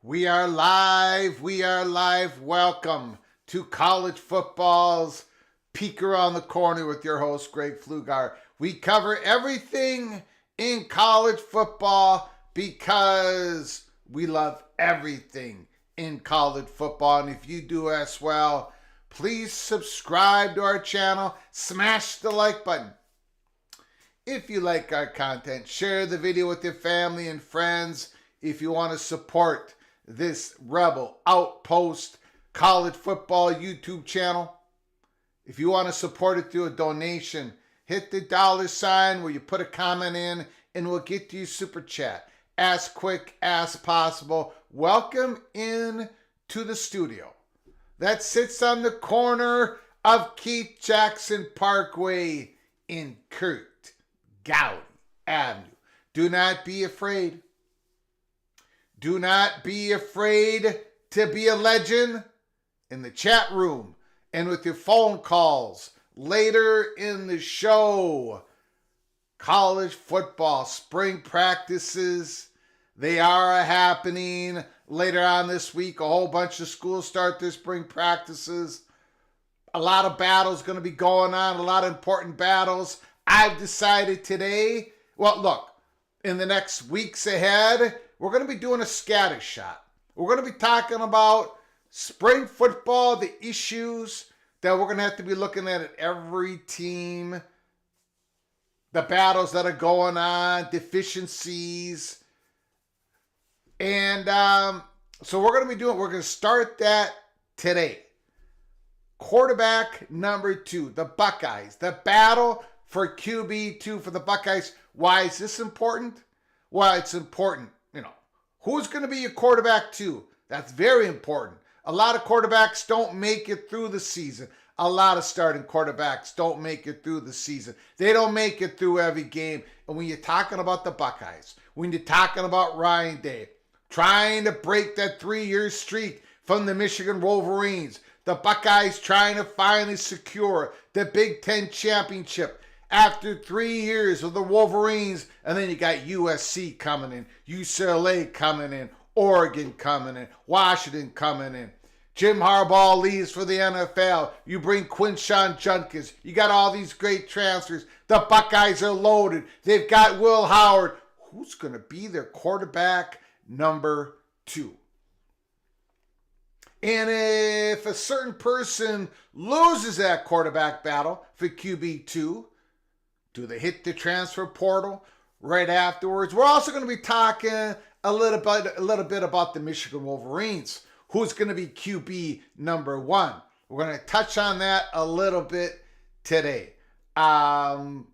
We are live. We are live. Welcome to college football's Peek Around the Corner with your host, Greg Pflugar. We cover everything in college football because we love everything in college football. And if you do as well, please subscribe to our channel. Smash the like button. If you like our content, share the video with your family and friends. If you want to support this Rebel Outpost college football YouTube channel, if you want to support it through a donation, hit the $ where you put a comment in and we'll get to you super chat as quick as possible. Welcome in to the studio that sits on the corner of Keith Jackson Parkway in Kurt Gowdy Avenue. Do not be afraid. Do not be afraid to be a legend in the chat room and with your phone calls later in the show. College football spring practices, they are happening later on this week. A whole bunch of schools start their spring practices. A lot of battles going to be going on, a lot of important battles. I've decided today, well, look, in the next weeks ahead, we're going to be doing a scatter shot. We're going to be talking about spring football, the issues that we're going to have to be looking at every team, the battles that are going on, deficiencies. And so we're going to start that today. Quarterback number 2, the Buckeyes, the battle for QB2 for the Buckeyes. Why is this important? Well, it's important. Who's going to be your quarterback 2? That's very important. A lot of quarterbacks don't make it through the season. A lot of starting quarterbacks don't make it through the season. They don't make it through every game. And when you're talking about the Buckeyes, when you're talking about Ryan Day, trying to break that 3-year streak from the Michigan Wolverines, the Buckeyes trying to finally secure the Big Ten championship after 3 years of the Wolverines. And then you got USC coming in, UCLA coming in, Oregon coming in, Washington coming in. Jim Harbaugh leaves for the NFL. You bring Quinshon Judkins. You got all these great transfers. The Buckeyes are loaded. They've got Will Howard. Who's going to be their quarterback number 2? And if a certain person loses that quarterback battle for QB2, do they hit the transfer portal right afterwards? We're also going to be talking a little bit about the Michigan Wolverines. Who's going to be QB number 1? We're going to touch on that a little bit today. I'm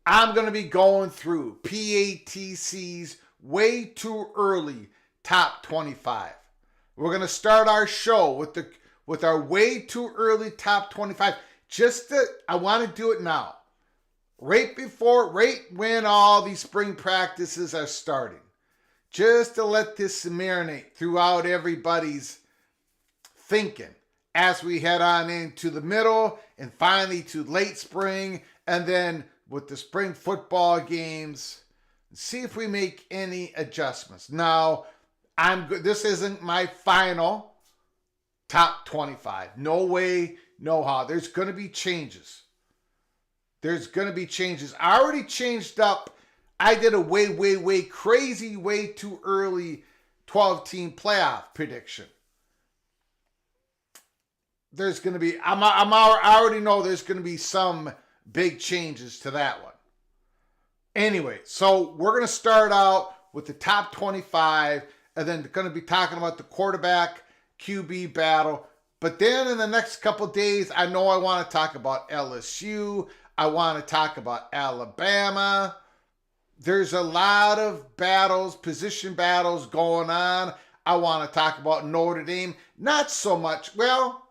going to be going through PATC's way too early top 25. We're going to start our show with our way too early top 25. I want to do it now. Right when all these spring practices are starting. Just to let this marinate throughout everybody's thinking as we head on into the middle and finally to late spring, and then with the spring football games, see if we make any adjustments. Now, this isn't my final top 25. No way, no how. There's going to be changes. I already changed up. I did a way crazy, way too early 12-team playoff prediction. There's going to be, I already know there's going to be some big changes to that one. Anyway, so we're going to start out with the top 25 and then going to be talking about the quarterback QB battle. But then in the next couple days, I know I want to talk about LSU. I want to talk about Alabama. There's a lot of battles, position battles going on. I want to talk about Notre Dame. Not so much. Well,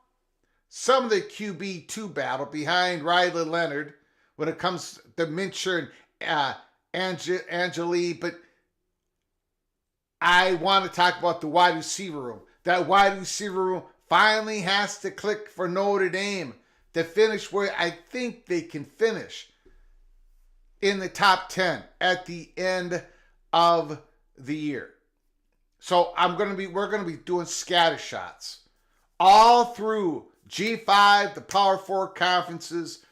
some of the QB2 battle behind Riley Leonard when it comes to Mincher and Angeli. But I want to talk about the wide receiver room. That wide receiver room finally has to click for Notre Dame to finish where I think they can finish. In the top 10 at the end of the year. So we're going to be doing scatter shots all through G5, the Power 4 conferences,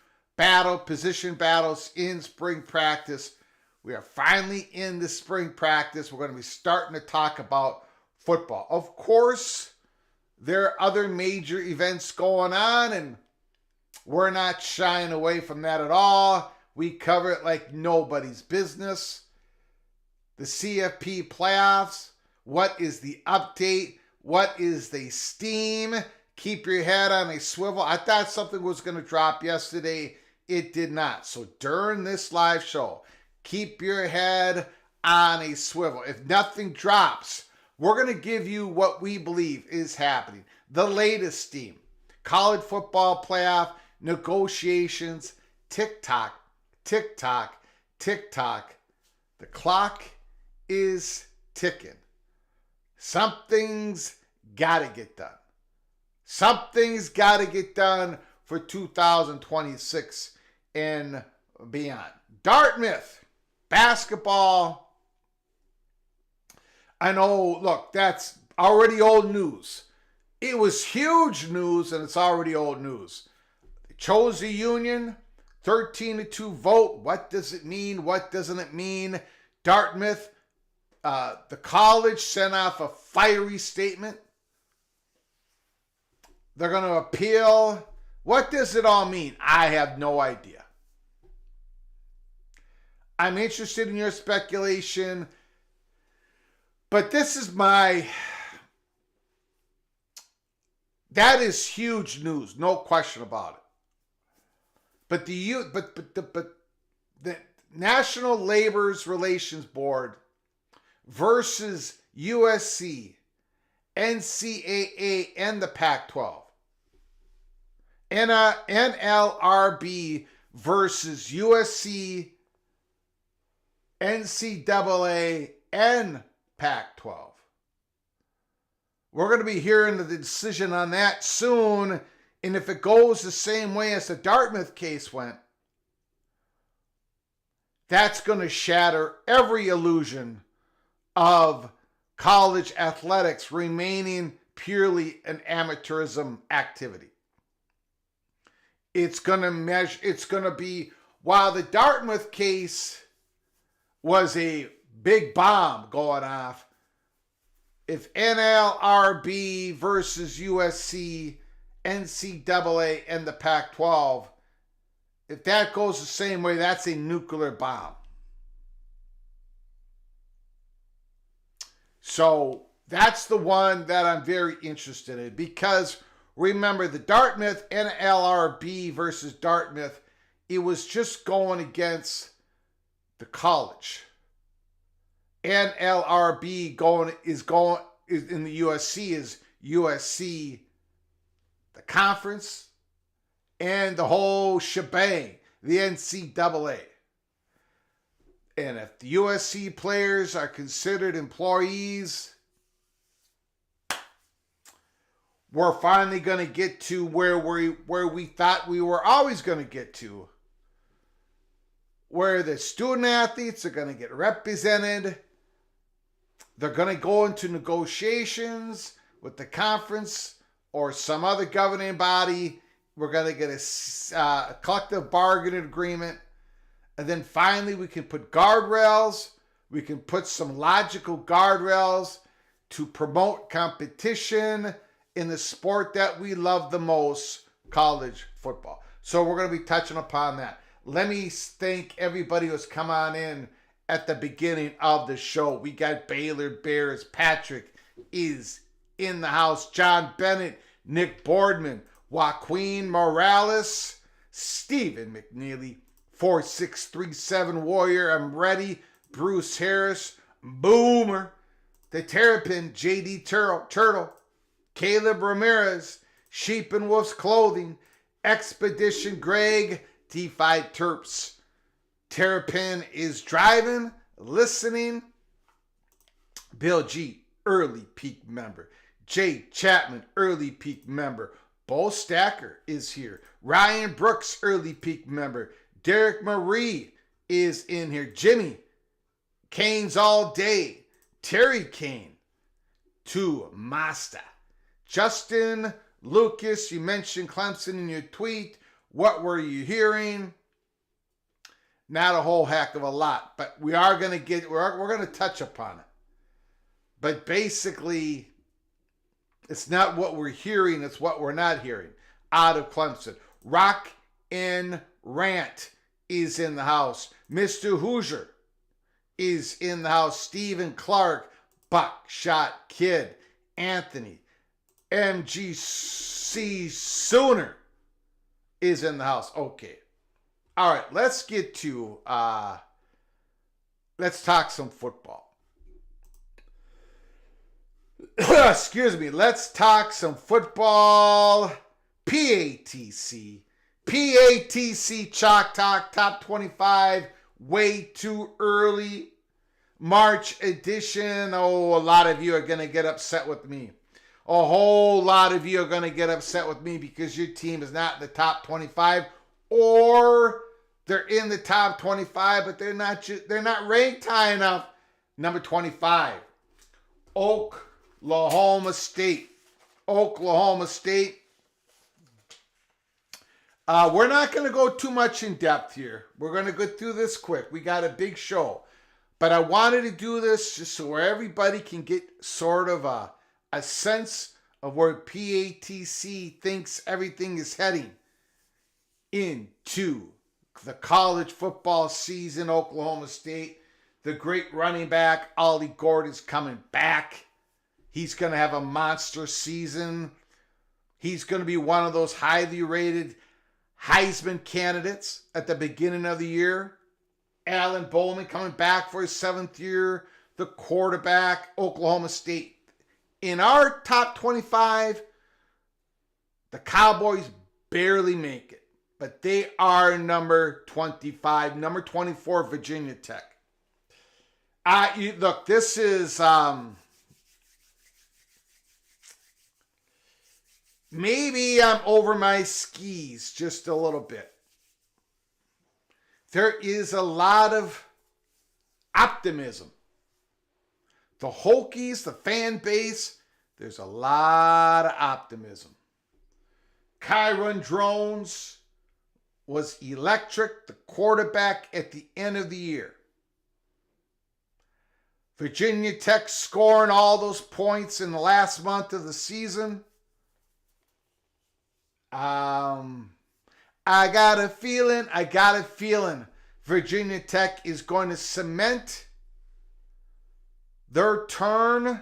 position battles in spring practice. We are finally in the spring practice. We're going to be starting to talk about football. Of course, there are other major events going on, and we're not shying away from that at all. We cover it like nobody's business. The CFP playoffs. What is the update? What is the steam? Keep your head on a swivel. I thought something was going to drop yesterday. It did not. So during this live show, keep your head on a swivel. If nothing drops, we're going to give you what we believe is happening. The latest steam. College football playoff negotiations. Tick-tock. Tick-tock, tick-tock. The clock is ticking. Something's got to get done. Something's got to get done for 2026 and beyond. Dartmouth, basketball. I know, look, that's already old news. It was huge news and it's already old news. They chose the union. 13-2 vote. What does it mean? What doesn't it mean? Dartmouth, the college sent off a fiery statement. They're going to appeal. What does it all mean? I have no idea. I'm interested in your speculation, but this is that is huge news, no question about it. But the National Labor Relations Board versus USC, NCAA, and the Pac-12. NLRB versus USC, NCAA, and Pac-12. We're going to be hearing the decision on that soon, and if it goes the same way as the Dartmouth case went, that's going to shatter every illusion of college athletics remaining purely an amateurism activity. It's going to be, while the Dartmouth case was a big bomb going off, if NLRB versus USC, NCAA, and the Pac-12, if that goes the same way, that's a nuclear bomb. So that's the one that I'm very interested in, because remember, the Dartmouth NLRB versus Dartmouth, it was just going against the college. NLRB is in the USC is USC, the conference, and the whole shebang, the NCAA. And if the USC players are considered employees, we're finally going to get to where we thought we were always going to get to, where the student athletes are going to get represented. They're going to go into negotiations with the conference or some other governing body. We're going to get a collective bargaining agreement. And then finally we can put guardrails. We can put some logical guardrails to promote competition in the sport that we love the most, college football. So we're going to be touching upon that. Let me thank everybody who's come on in at the beginning of the show. We got Baylor Bears. Patrick is in the house. John Bennett, Nick Boardman, Joaquin Morales, Stephen McNeely, 4637 Warrior, I'm ready. Bruce Harris, Boomer, the Terrapin, JD Turtle, Caleb Ramirez, Sheep and Wolf's Clothing, Expedition Greg, DeFi Terps. Terrapin is driving, listening. Bill G, early peak member. Jay Chapman, early peak member. Bo Stacker is here. Ryan Brooks, early peak member. Derek Marie is in here. Jimmy, Canes all day. Terry Kane, to Mazda. Justin Lucas, you mentioned Clemson in your tweet. What were you hearing? Not a whole heck of a lot, but we are going to we're going to touch upon it. But basically, it's not what we're hearing, it's what we're not hearing out of Clemson. Rock and Rant is in the house. Mr. Hoosier is in the house. Stephen Clark, Buckshot Kid, Anthony, MGC Sooner is in the house. Okay. All right, let's get to, let's talk some football. Excuse me, let's talk some football. PATC. PATC Chalk Talk Top 25, way too early. March edition. Oh, a lot of you are going to get upset with me. A whole lot of you are going to get upset with me because your team is not in the top 25, or they're in the top 25, but they're not ranked high enough. Number 25, Oklahoma State. Oklahoma State. We're not going to go too much in depth here. We're going to go through this quick. We got a big show. But I wanted to do this just so everybody can get sort of a sense of where PATC thinks everything is heading into the college football season. Oklahoma State, the great running back, Ollie Gordon's coming back. He's going to have a monster season. He's going to be one of those highly rated Heisman candidates at the beginning of the year. Alan Bowman coming back for his 7th year. The quarterback, Oklahoma State. In our top 25, the Cowboys barely make it. But they are number 25, number 24, Virginia Tech. Look, this is maybe I'm over my skis just a little bit. There is a lot of optimism. The Hokies, the fan base, there's a lot of optimism. Kyron Drones was electric, the quarterback at the end of the year. Virginia Tech scoring all those points in the last month of the season. I got a feeling Virginia Tech is going to cement their turn.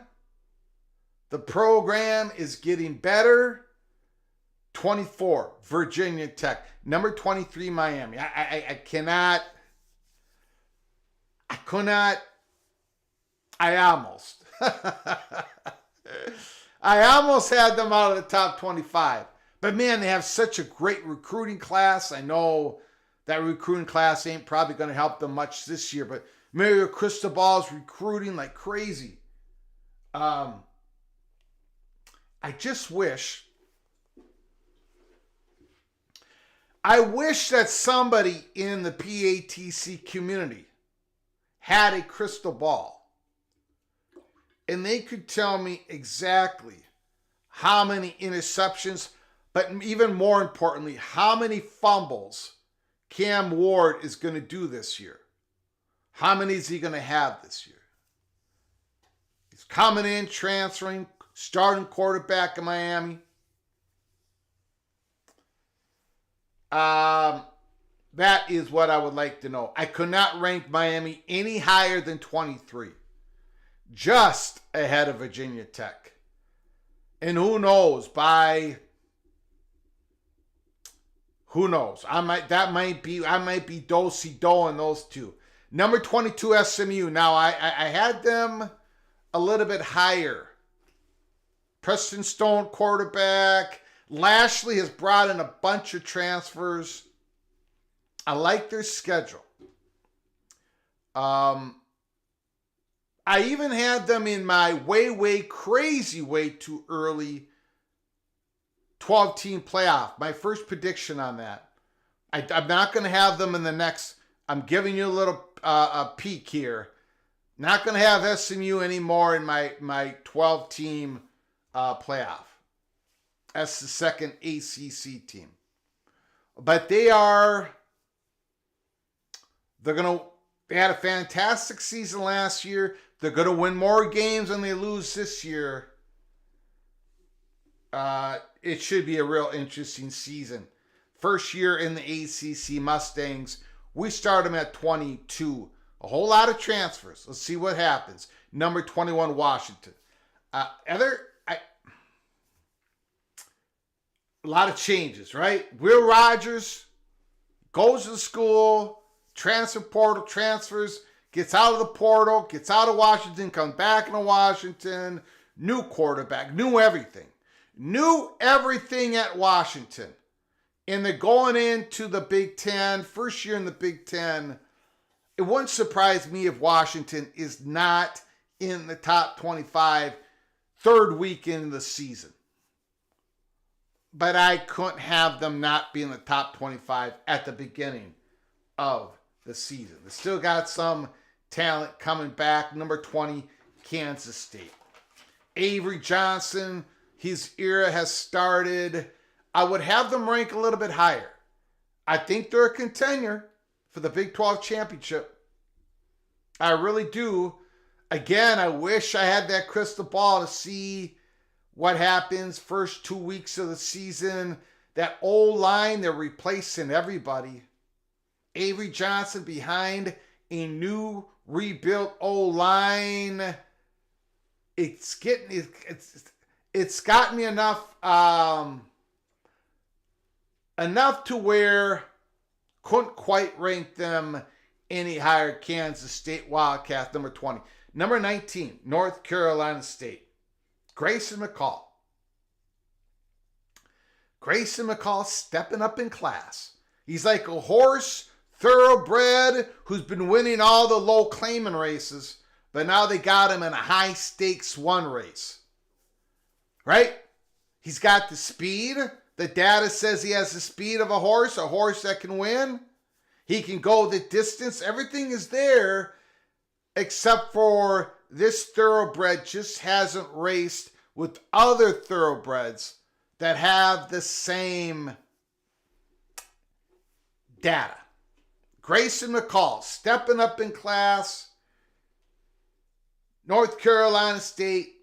The program is getting better. 24, Virginia Tech. Number 23, Miami. I almost. I almost had them out of the top 25. But man, they have such a great recruiting class. I know that recruiting class ain't probably going to help them much this year, but Mario Cristobal's recruiting like crazy. I just wish that somebody in the PATC community had a crystal ball and they could tell me exactly how many interceptions, but even more importantly, how many fumbles Cam Ward is going to do this year. How many is he going to have this year? He's coming in, transferring, starting quarterback in Miami. That is what I would like to know. I could not rank Miami any higher than 23. Just ahead of Virginia Tech. And who knows, I might be do-si-do in those two. Number 22, SMU. Now, I had them a little bit higher. Preston Stone, quarterback. Lashley has brought in a bunch of transfers. I like their schedule. I even had them in my way too early 12-team playoff. My first prediction on that. I'm not going to have them in the next. I'm giving you a little peek here. Not going to have SMU anymore in my 12-team playoff. That's the second ACC team. But they had a fantastic season last year. They're going to win more games than they lose this year. It should be a real interesting season. First year in the ACC Mustangs. We start them at 22. A whole lot of transfers. Let's see what happens. Number 21, Washington. A lot of changes, right? Will Rogers goes to the school, transfer portal, transfers, gets out of the portal, gets out of Washington, comes back into Washington, new quarterback, new everything. Knew everything at Washington. And they're going into the Big Ten, first year in the Big Ten. It wouldn't surprise me if Washington is not in the top 25 third week in the season. But I couldn't have them not be in the top 25 at the beginning of the season. They still got some talent coming back. Number 20, Kansas State. Avery Johnson, his era has started. I would have them rank a little bit higher. I think they're a contender for the Big 12 championship. I really do. Again, I wish I had that crystal ball to see what happens first 2 weeks of the season. That old line, they're replacing everybody. Avery Johnson behind a new rebuilt old line. It's got me enough to where couldn't quite rank them any higher. Kansas State Wildcats, number 20. Number 19, North Carolina State. Grayson McCall. Grayson McCall stepping up in class. He's like a horse, thoroughbred, who's been winning all the low claiming races, but now they got him in a high stakes one race. Right? He's got the speed. The data says he has the speed of a horse that can win. He can go the distance. Everything is there except for this thoroughbred just hasn't raced with other thoroughbreds that have the same data. Grayson McCall stepping up in class. North Carolina State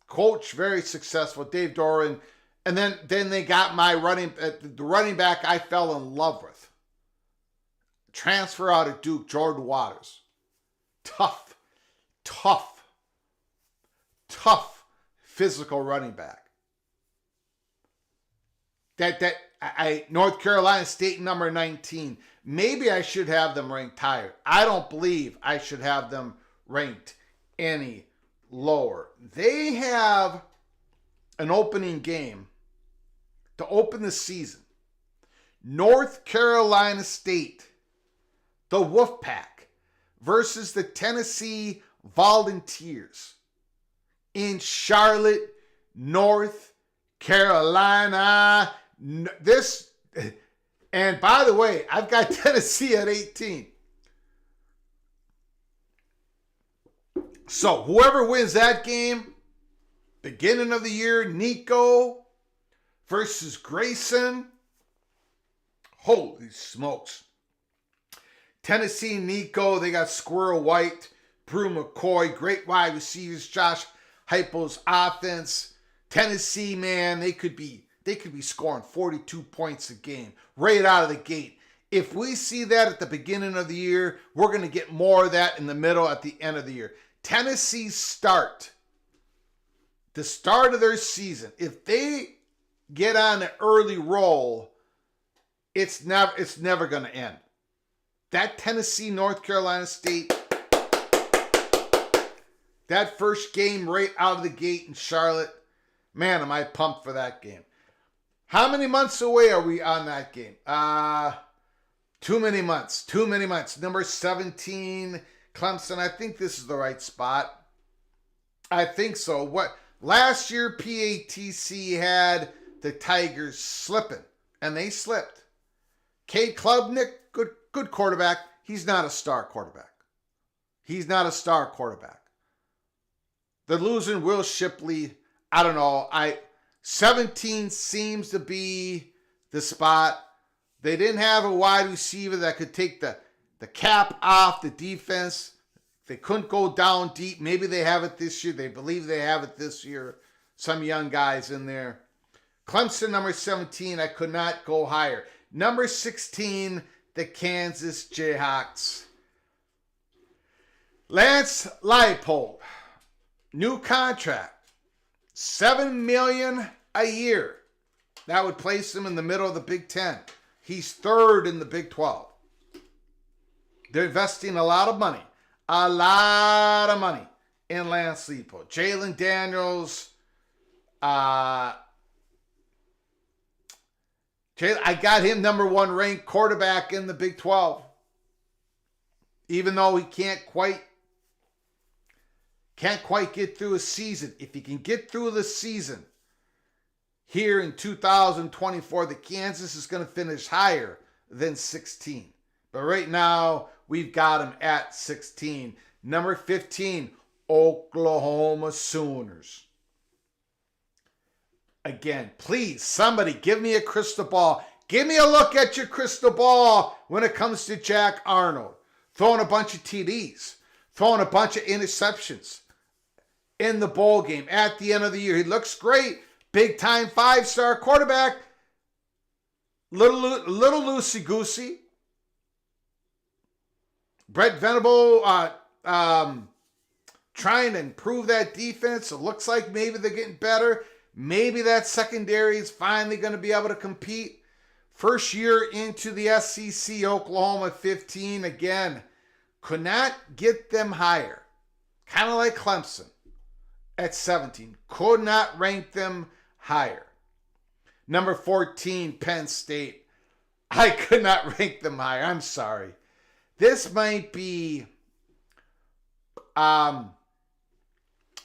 coach, very successful, Dave Doran. And then they got my the running back I fell in love with. Transfer out of Duke, Jordan Waters. Tough physical running back. North Carolina State number 19. Maybe I should have them ranked higher. I don't believe I should have them ranked any lower. They have an opening game to open the season. North Carolina State, the Wolfpack, versus the Tennessee Volunteers in Charlotte, North Carolina. And by the way, I've got Tennessee at 18. So whoever wins that game, beginning of the year, Nico versus Grayson. Holy smokes. Tennessee, Nico, they got Squirrel White, Brew McCoy, great wide receivers, Josh Heupel's offense. Tennessee, man, they could be scoring 42 points a game right out of the gate. If we see that at the beginning of the year, we're going to get more of that in the middle at the end of the year. Tennessee's the start of their season, if they get on an early roll, it's never going to end. That Tennessee, North Carolina State, that first game right out of the gate in Charlotte, man, am I pumped for that game. How many months away are we on that game? Too many months. Number 17, Clemson. I think this is the right spot. I think so. Last year, PATC had the Tigers slipping, and they slipped. Cade Klubnik, good quarterback. He's not a star quarterback. They're losing Will Shipley. I don't know. 17 seems to be the spot. They didn't have a wide receiver that could take the cap off the defense. They couldn't go down deep. Maybe they have it this year. They believe they have it this year. Some young guys in there. Clemson, number 17, I could not go higher. Number 16, the Kansas Jayhawks. Lance Leipold, new contract, $7 million a year. That would place him in the middle of the Big Ten. He's third in the Big 12. They're investing a lot of money in Lance Leipold. Jalen Daniels, I got him number 1 ranked quarterback in the Big 12. Even though he can't quite get through a season. If he can get through the season here in 2024, the Kansas is going to finish higher than 16. But right now, we've got him at 16. Number 15, Oklahoma Sooners. Again, please, somebody give me a crystal ball. Give me a look at your crystal ball when it comes to Jack Arnold. Throwing a bunch of TDs. Throwing a bunch of interceptions in the bowl game at the end of the year. He looks great. Big time 5-star quarterback. Little loosey-goosey. Brett Venable trying to improve that defense. It looks like maybe they're getting better. Maybe that secondary is finally going to be able to compete. First year into the SEC, Oklahoma 15. Again, could not get them higher. Kind of like Clemson at 17. Could not rank them higher. Number 14, Penn State. I could not rank them higher. I'm sorry. This might be,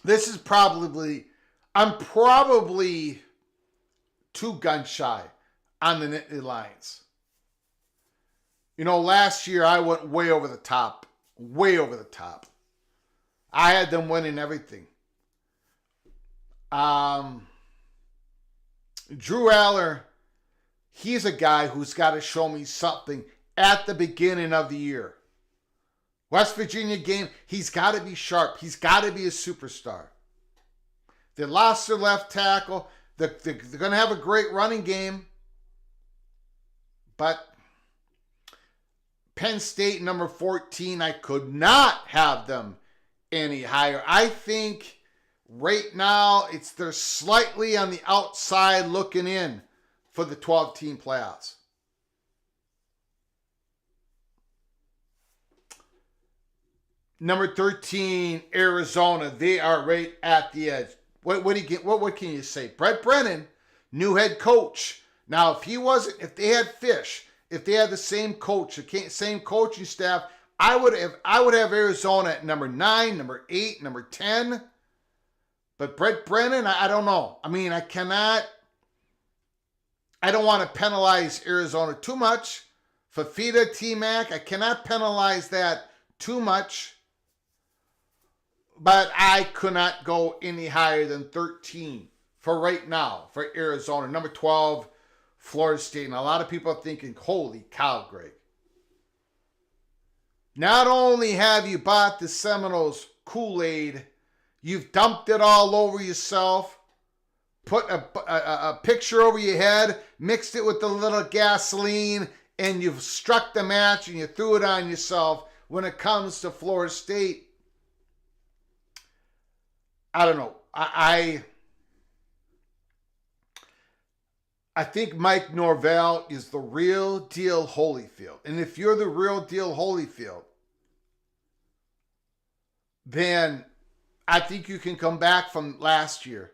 this is probably, I'm probably 2 gun shy on the Nittany Lions. You know, last year I went way over the top. Way over the top. I had them winning everything. Drew Aller, he's a guy who's got to show me something at the beginning of the year. West Virginia game, he's got to be sharp. He's got to be a superstar. They lost their left tackle. They're going to have a great running game. But Penn State, number 14, I could not have them any higher. I think right now they're slightly on the outside looking in for the 12-team playoffs. Number 13, Arizona. They are right at the edge. What can you say? Brett Brennan, new head coach. Now, if they had Fish, if they had the same coach, same coaching staff, I would have Arizona at number 9, number 8, number 10. But Brett Brennan, I don't know. I mean, I don't want to penalize Arizona too much. Fafita, T-Mac, I cannot penalize that too much. But I could not go any higher than 13 for right now for Arizona. Number 12, Florida State. And a lot of people are thinking, holy cow, Greg. Not only have you bought the Seminoles Kool-Aid, you've dumped it all over yourself, put a picture over your head, mixed it with a little gasoline, and you've struck the match and you threw it on yourself when it comes to Florida State. I don't know. I think Mike Norvell is the real deal Holyfield. And if you're the real deal Holyfield, then I think you can come back from last year,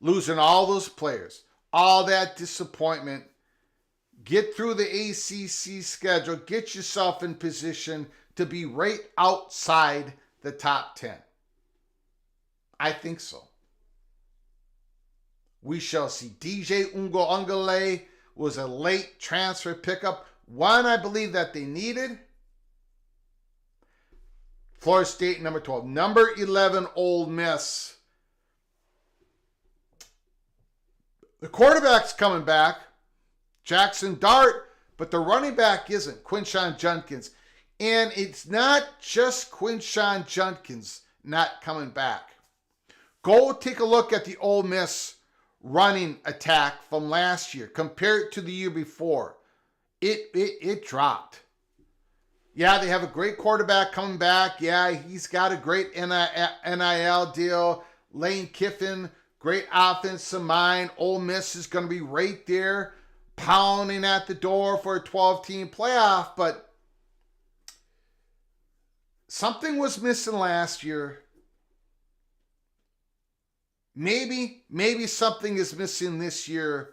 losing all those players, all that disappointment, get through the ACC schedule, get yourself in position to be right outside the top 10. I think so. We shall see. DJ Ungale was a late transfer pickup. One I believe that they needed. Florida State, number 12. Number 11, Ole Miss. The quarterback's coming back. Jackson Dart, but the running back isn't. Quinshon Judkins. And it's not just Quinshon Judkins not coming back. Go take a look at the Ole Miss running attack from last year. Compare it to the year before. It dropped. Yeah, they have a great quarterback coming back. Yeah, he's got a great NIL deal. Lane Kiffin, great offensive mind. Ole Miss is going to be right there pounding at the door for a 12-team playoff. But something was missing last year. Maybe something is missing this year.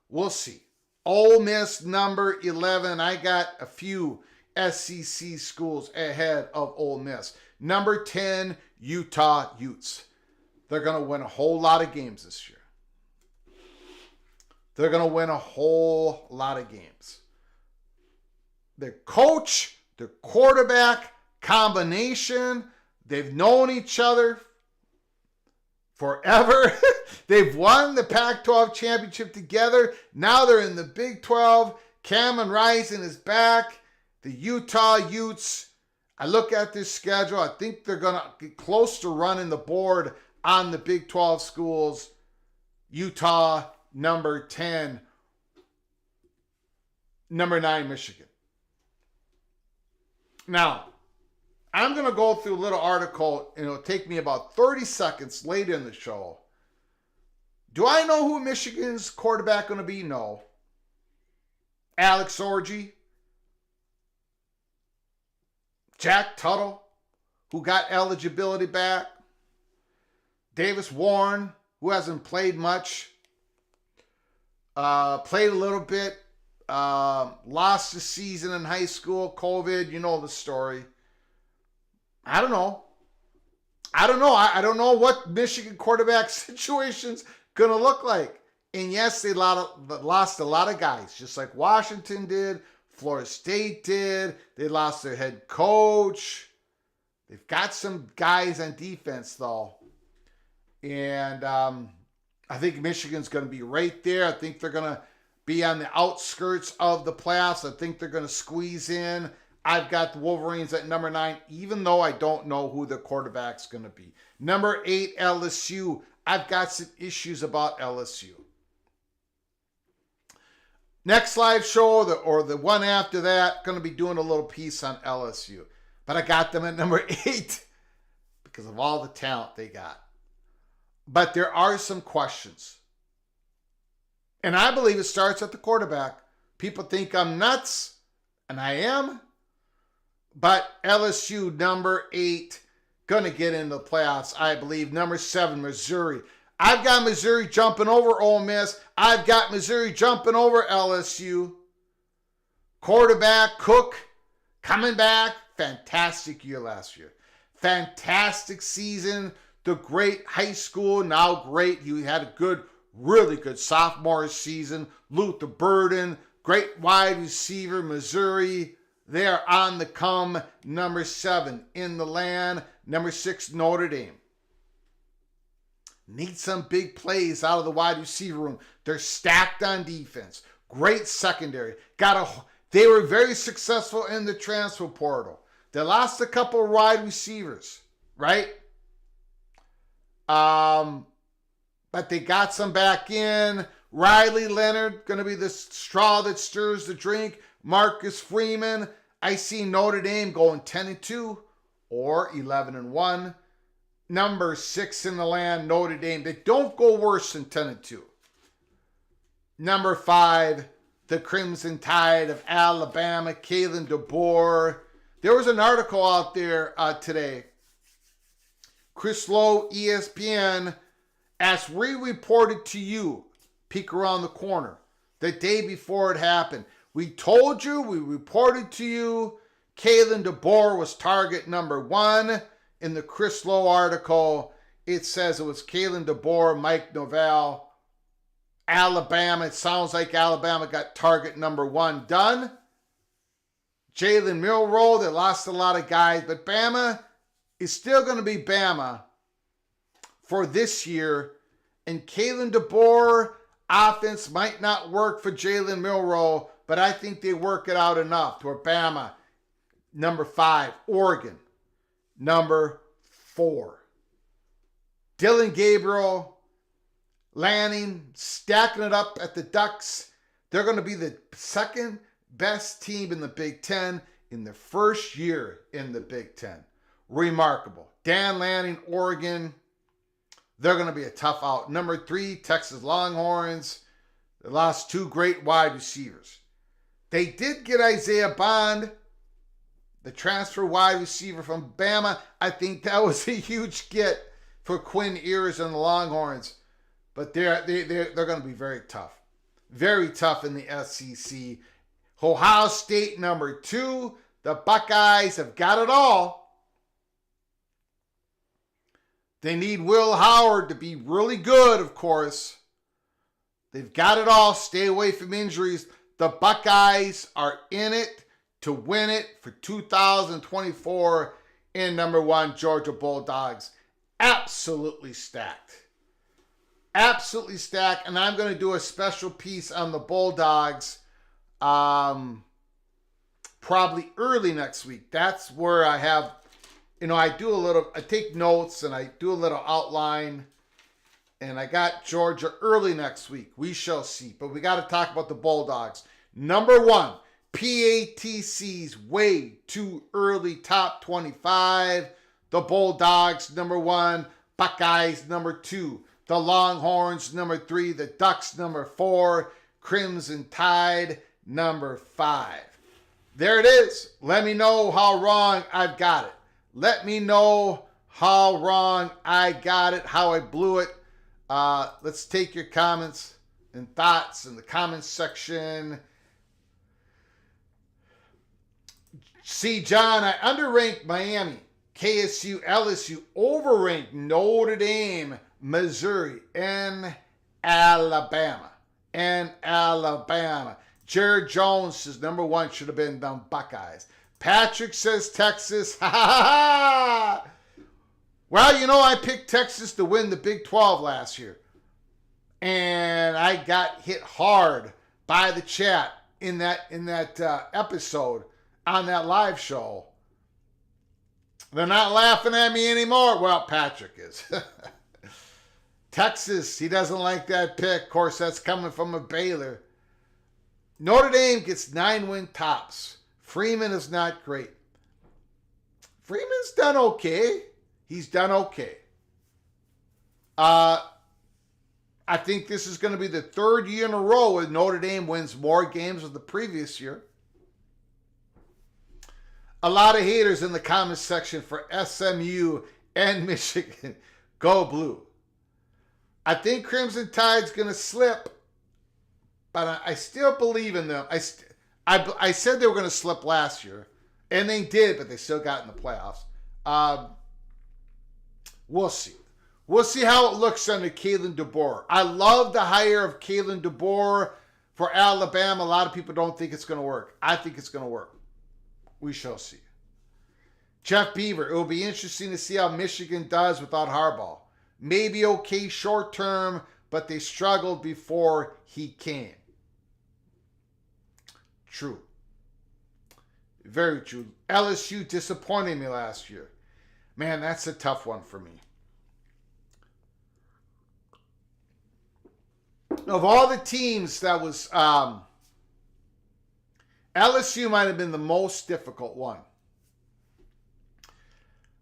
We'll see. Ole Miss, number 11. I got a few SEC schools ahead of Ole Miss. Number 10, Utah Utes. They're going to win a whole lot of games this year. They're going to win a whole lot of games. Their coach, their quarterback combination, they've known each other forever. They've won the Pac-12 championship together. Now they're in the Big 12. Cameron Rising is back. The Utah Utes, I look at this schedule. I think they're going to get close to running the board on the Big 12 schools. Utah, number 10. Number 9, Michigan. Now, I'm going to go through a little article, and it'll take me about 30 seconds later in the show. Do I know who Michigan's quarterback going to be? No. Alex Orji. Jack Tuttle, who got eligibility back. Davis Warren, who hasn't played much. Played a little bit. Lost the season in high school. COVID, you know the story. I don't know. I don't know what Michigan quarterback situation's going to look like. And yes, they lost a lot of guys, just like Washington did, Florida State did. They lost their head coach. They've got some guys on defense, though. And I think Michigan's going to be right there. I think they're going to be on the outskirts of the playoffs. I think they're going to squeeze in. I've got the Wolverines at number 9, even though I don't know who the quarterback's going to be. Number 8, LSU. I've got some issues about LSU. Next live show, or the one after that, going to be doing a little piece on LSU. But I got them at number 8 because of all the talent they got. But there are some questions. And I believe it starts at the quarterback. People think I'm nuts, and I am. But LSU, number 8, going to get into the playoffs, I believe. Number 7, Missouri. I've got Missouri jumping over Ole Miss. I've got Missouri jumping over LSU. Quarterback, Cook, coming back. Fantastic year last year. Fantastic season. The great high school, now great. He had a good, really good sophomore season. Luther Burden, great wide receiver, Missouri. They are on the come. Number 7 in the land. Number 6, Notre Dame. Need some big plays out of the wide receiver room. They're stacked on defense. Great secondary. They were very successful in the transfer portal. They lost a couple of wide receivers, right? But they got some back in. Riley Leonard, going to be the straw that stirs the drink. Marcus Freeman. I see Notre Dame going 10-2 or 11-1. Number 6 in the land, Notre Dame. They don't go worse than 10-2. Number 5, the Crimson Tide of Alabama, Kalen DeBoer. There was an article out there today. Chris Lowe, ESPN, as we reported to you, peek around the corner, the day before it happened. We told you, we reported to you, Kalen DeBoer was target number 1. In the Chris Lowe article, it says it was Kalen DeBoer, Mike Novell, Alabama. It sounds like Alabama got target number 1 done. Jalen Milroe, they lost a lot of guys, but Bama is still going to be Bama for this year. And Kalen DeBoer, offense might not work for Jalen Milroe, but I think they work it out enough to where Bama, number 5, Oregon, number 4. Dylan Gabriel, Lanning, stacking it up at the Ducks. They're going to be the second best team in the Big Ten in their first year in the Big Ten. Remarkable. Dan Lanning, Oregon. They're going to be a tough out. Number 3, Texas Longhorns. They lost 2 great wide receivers. They did get Isaiah Bond, the transfer wide receiver from Bama. I think that was a huge get for Quinn Ewers and the Longhorns. But they're going to be very tough. Very tough in the SEC. Ohio State, number 2. The Buckeyes have got it all. They need Will Howard to be really good, of course. They've got it all. Stay away from injuries. The Buckeyes are in it to win it for 2024 in number 1, Georgia Bulldogs. Absolutely stacked. Absolutely stacked. And I'm going to do a special piece on the Bulldogs probably early next week. That's where I have, I take notes and I do a little outline. And I got Georgia early next week. We shall see. But we got to talk about the Bulldogs. Number 1, PATC's way too early top 25. The Bulldogs, number 1. Buckeyes, number 2. The Longhorns, number 3. The Ducks, number 4. Crimson Tide, number 5. There it is. Let me know how wrong I've got it. Let me know how wrong I got it, how I blew it. Let's take your comments. and thoughts in the comments section. See, John, I underranked Miami, KSU, LSU, overranked Notre Dame, Missouri, and Alabama. Jared Jones says number one should have been the Buckeyes. Patrick says Texas. Ha ha ha! Well, you know, I picked Texas to win the Big 12 last year. And I got hit hard by the chat in that episode on that live show. They're not laughing at me anymore. Well, Patrick is. Texas, he doesn't like that pick. Of course, that's coming from a Baylor. Notre Dame gets 9-win tops. Freeman is not great. Freeman's done okay. He's done okay. I think this is going to be the third year in a row where Notre Dame wins more games than the previous year. A lot of haters in the comments section for SMU and Michigan. Go Blue. I think Crimson Tide's going to slip, but I still believe in them. I said they were going to slip last year, and they did, but they still got in the playoffs. We'll see. We'll see how it looks under Kalen DeBoer. I love the hire of Kalen DeBoer for Alabama. A lot of people don't think it's going to work. I think it's going to work. We shall see. Jeff Beaver, it will be interesting to see how Michigan does without Harbaugh. Maybe okay short term, but they struggled before he came. True. Very true. LSU disappointed me last year. Man, that's a tough one for me. Of all the teams that was, LSU might have been the most difficult one.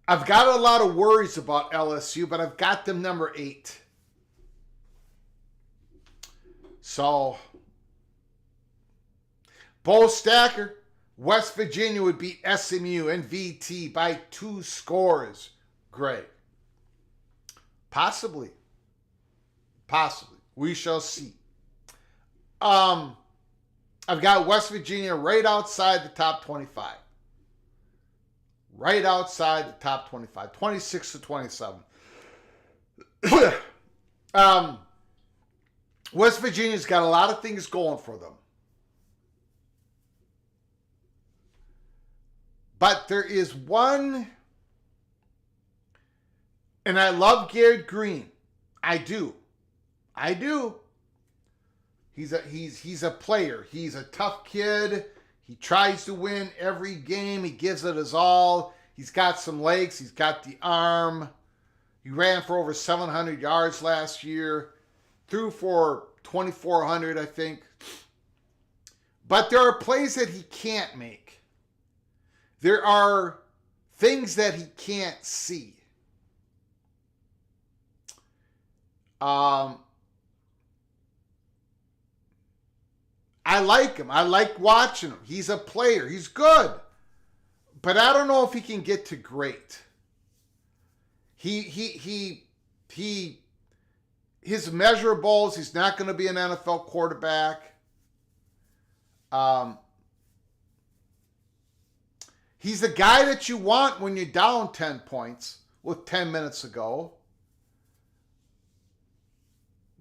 I've got a lot of worries about LSU, but I've got them number 8. So, Bo Stacker, West Virginia would beat SMU and VT by 2 scores. Great. Possibly. We shall see. I've got West Virginia right outside the top 25. Right outside the top 25. 26 to 27. West Virginia's got a lot of things going for them. But there is one, and I love Garrett Green. I do. He's a player. He's a tough kid. He tries to win every game. He gives it his all. He's got some legs. He's got the arm. He ran for over 700 yards last year. Threw for 2,400, I think. But there are plays that he can't make. There are things that he can't see. I like him. I like watching him. He's a player. He's good. But I don't know if he can get to great. His measurables, he's not going to be an NFL quarterback. He's the guy that you want when you're down 10 points with 10 minutes to go.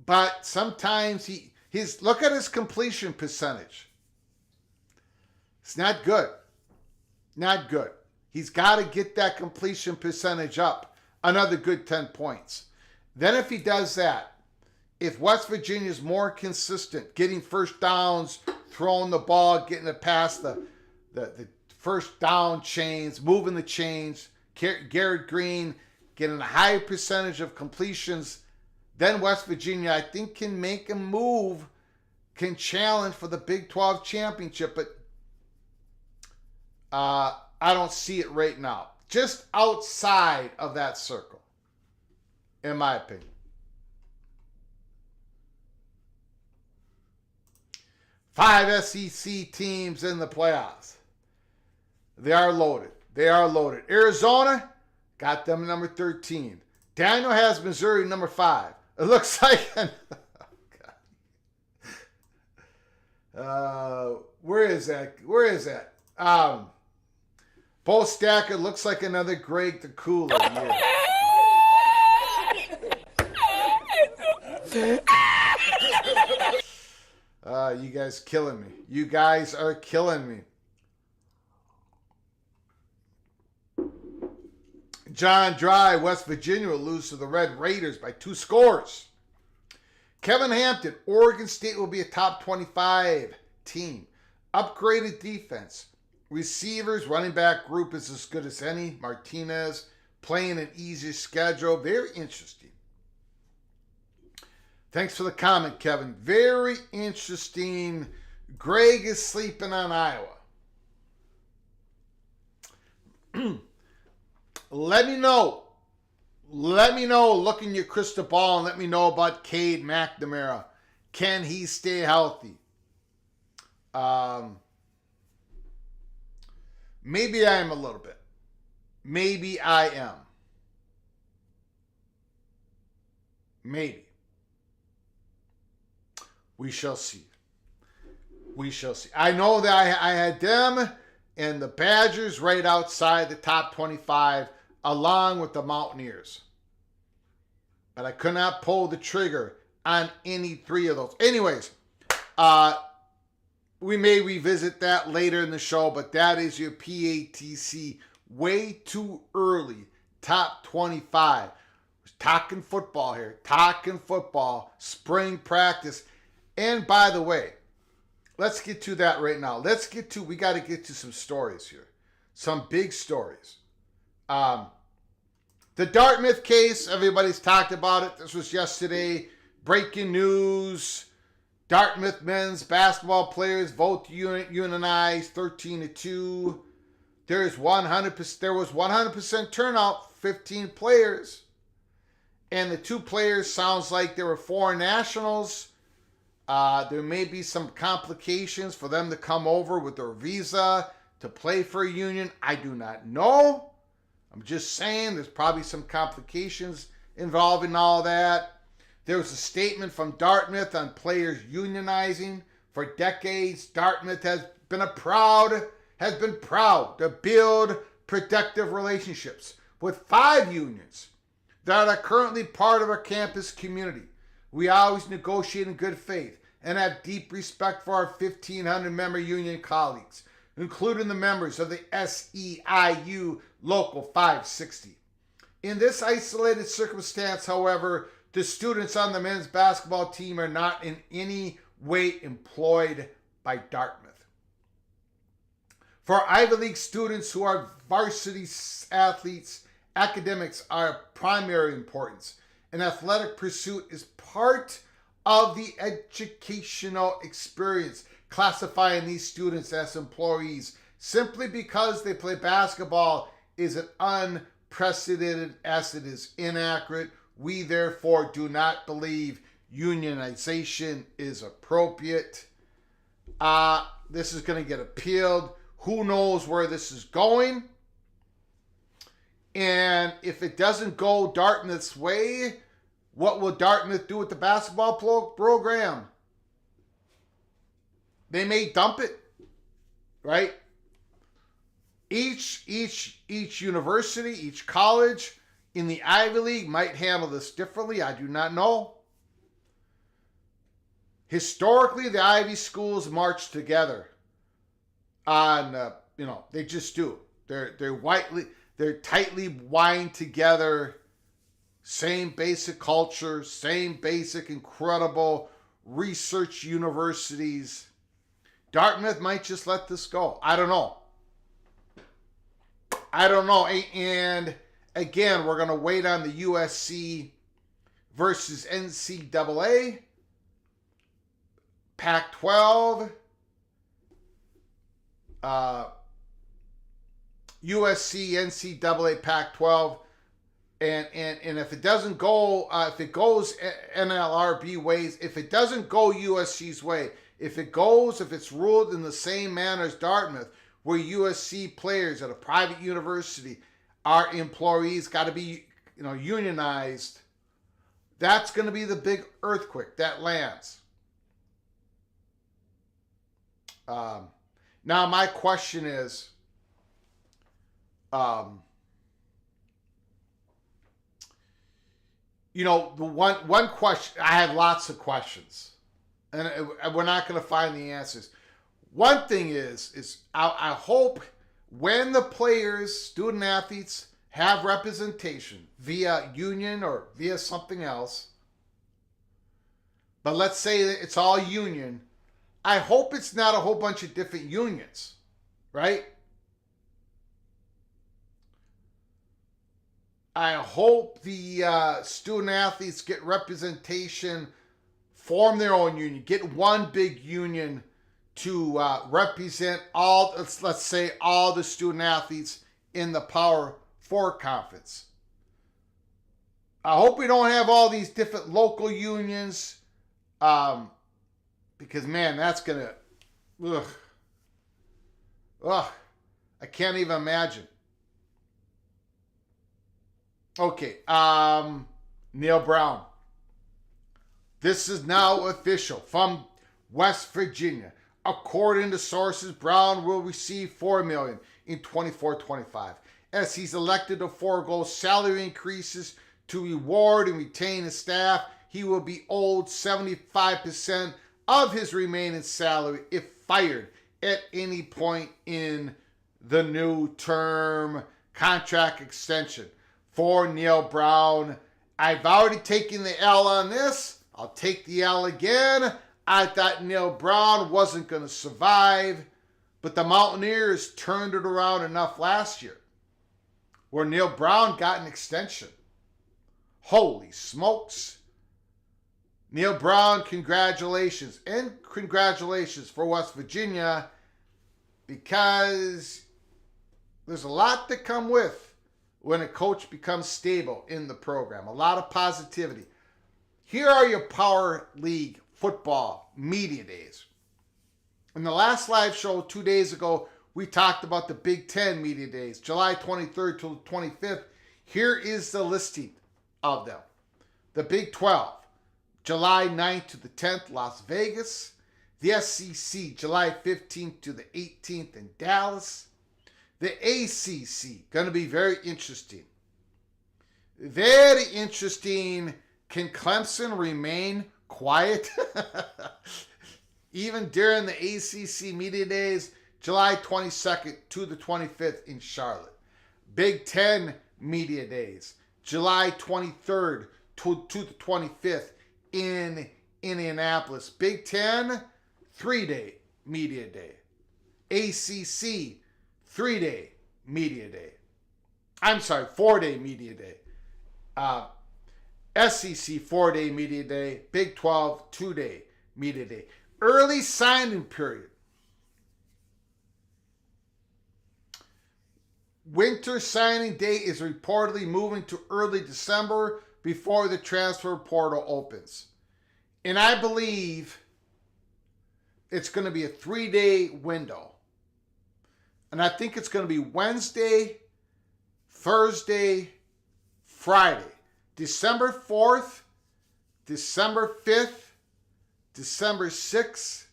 But sometimes look at his completion percentage. It's not good. Not good. He's got to get that completion percentage up another good 10 points. Then if he does that, if West Virginia's more consistent, getting first downs, throwing the ball, getting it past the first down chains, moving the chains, Garrett Green getting a high percentage of completions, then West Virginia, I think, can make a move, can challenge for the Big 12 championship, but I don't see it right now. Just outside of that circle, in my opinion. Five SEC teams in the playoffs. They are loaded. Arizona got them number 13. Daniel has Missouri number 5. It looks like Where is that? Bo Stacker looks like another Greg the Cooler. You guys killing me. You guys are killing me. John Dry, West Virginia will lose to the Red Raiders by 2 scores. Kevin Hampton, Oregon State will be a top 25 team. Upgraded defense. Receivers, running back group is as good as any. Martinez playing an easier schedule. Very interesting. Thanks for the comment, Kevin. Very interesting. Greg is sleeping on Iowa. Let me know. Look in your crystal ball and let me know about Cade McNamara. Can he stay healthy? Maybe I am a little bit. Maybe I am. Maybe. We shall see. I know that I had them and the Badgers right outside the top 25 along with the Mountaineers. But I could not pull the trigger on any 3 of those. Anyways, we may revisit that later in the show, but that is your PATC way too early top 25. We're talking football here. Spring practice. And by the way, let's get to that right now. We got to get to some stories here. Some big stories. The Dartmouth case, everybody's talked about it. This was yesterday. Breaking news. Dartmouth men's basketball players vote to unionize 13-2. There was 100% turnout, 15 players. And the 2 players sounds like they were foreign nationals. There may be some complications for them to come over with their visa to play for a union. I do not know. I'm just saying there's probably some complications involving all that. There was a statement from Dartmouth on players unionizing. For decades, Dartmouth has been proud to build productive relationships with 5 unions that are currently part of our campus community. We always negotiate in good faith and have deep respect for our 1,500 member union colleagues, including the members of the SEIU Local 560. In this isolated circumstance, however, the students on the men's basketball team are not in any way employed by Dartmouth. For Ivy League students who are varsity athletes, academics are of primary importance. An athletic pursuit is part of the educational experience. Classifying these students as employees simply because they play basketball is an unprecedented as it is inaccurate. We therefore do not believe unionization is appropriate. This is going to get appealed. Who knows where this is going? And if it doesn't go Dartmouth's way, what will Dartmouth do with the basketball program? They may dump it, right? Each university, each college in the Ivy League might handle this differently. I do not know. Historically, the Ivy schools march together. They just do. They're tightly wind together. Same basic culture, same basic incredible research universities. Dartmouth might just let this go. I don't know. And again, we're going to wait on the USC versus NCAA. Pac-12. USC, NCAA, Pac-12. And if it doesn't go, if it goes NLRB ways, if it doesn't go USC's way, if it's ruled in the same manner as Dartmouth, where USC players at a private university are employees, got to be unionized, that's going to be the big earthquake that lands. Now, my question is, the one question, I have lots of questions, and we're not going to find the answers. One thing is I hope when the players, student athletes, have representation via union or via something else, but let's say that it's all union, I hope it's not a whole bunch of different unions, right? I hope the student athletes get representation, form their own union, get one big union to represent all, let's say, all the student athletes in the Power 4 conference. I hope we don't have all these different local unions, because, man, that's going to, I can't even imagine. Okay, Neil Brown. This is now official from West Virginia. According to sources, Brown will receive $4 million in 24-25 as he's elected to forego salary increases to reward and retain his staff. He will be owed 75% of his remaining salary if fired at any point in the new term contract extension. For Neil Brown, I've already taken the L on this. I'll take the L again. I thought Neil Brown wasn't going to survive, but the Mountaineers turned it around enough last year where Neil Brown got an extension. Holy smokes. Neil Brown, congratulations. And congratulations for West Virginia, because there's a lot that come with when a coach becomes stable in the program. A lot of positivity. Here are your Power League football media days. In the last live show 2 days ago, we talked about the Big Ten media days, July 23rd to the 25th. Here is the listing of them. The Big 12, July 9th to the 10th, Las Vegas. The SEC, July 15th to the 18th in Dallas. The ACC, going to be very interesting. Very interesting. Can Clemson remain quiet? Even during the ACC media days, July 22nd to the 25th in Charlotte. Big Ten media days, July 23rd to the 25th in Indianapolis. Big Ten, 3-day media day. ACC, 3-day media day. I'm sorry, 4-day media day. SEC, 4-day media day. Big 12, 2-day media day. Early signing period. Winter signing day is reportedly moving to early December before the transfer portal opens. And I believe it's going to be a 3-day window. And I think it's going to be Wednesday, Thursday, Friday. December 4th, December 5th, December 6th,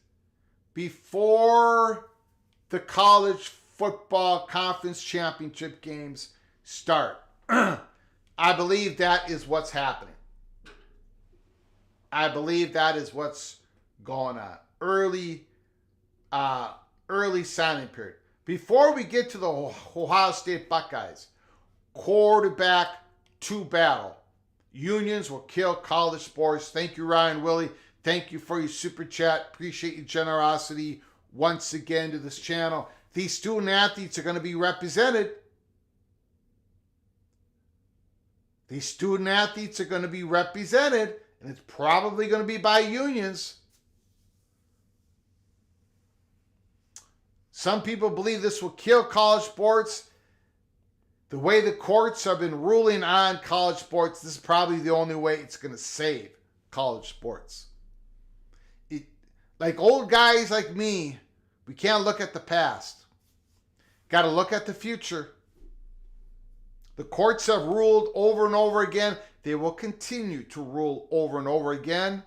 before the college football conference championship games start. I believe that is what's happening. I believe that is what's going on. Early signing period. Before we get to the Ohio State Buckeyes, quarterback to battle. Unions will kill college sports. Thank you, Ryan Willie. Thank you for your super chat. Appreciate your generosity once again to this channel. These student athletes are going to be represented. These student athletes are going to be represented, and it's probably going to be by unions. Some people believe this will kill college sports. The way the courts have been ruling on college sports, this is probably the only way it's going to save college sports. Like old guys like me, we can't look at the past. Got to look at the future. The courts have ruled over and over again. They will continue to rule over and over again.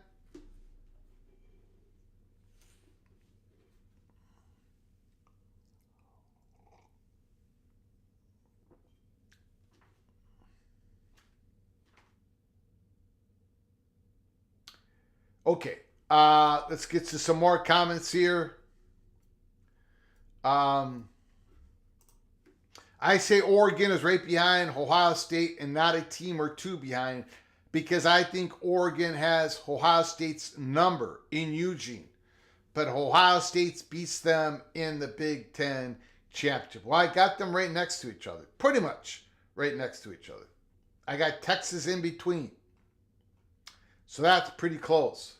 Okay, let's get to some more comments here. I say Oregon is right behind Ohio State and not a team or two behind, because I think Oregon has Ohio State's number in Eugene. But Ohio State beats them in the Big Ten championship. Well, I got them right next to each other. Pretty much right next to each other. I got Texas in between. So that's pretty close.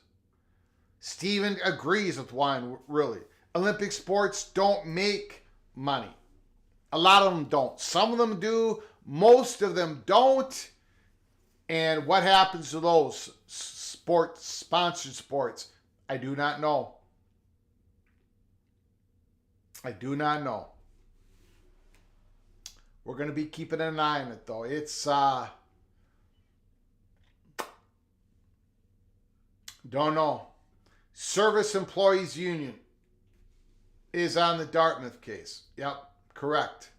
Steven agrees with Wine, really. Olympic sports don't make money. A lot of them don't. Some of them do. Most of them don't. And what happens to those sports, sponsored sports? I do not know. I do not know. We're going to be keeping an eye on it, though. It's, don't know. Service Employees Union is on the Dartmouth case. Yep, correct.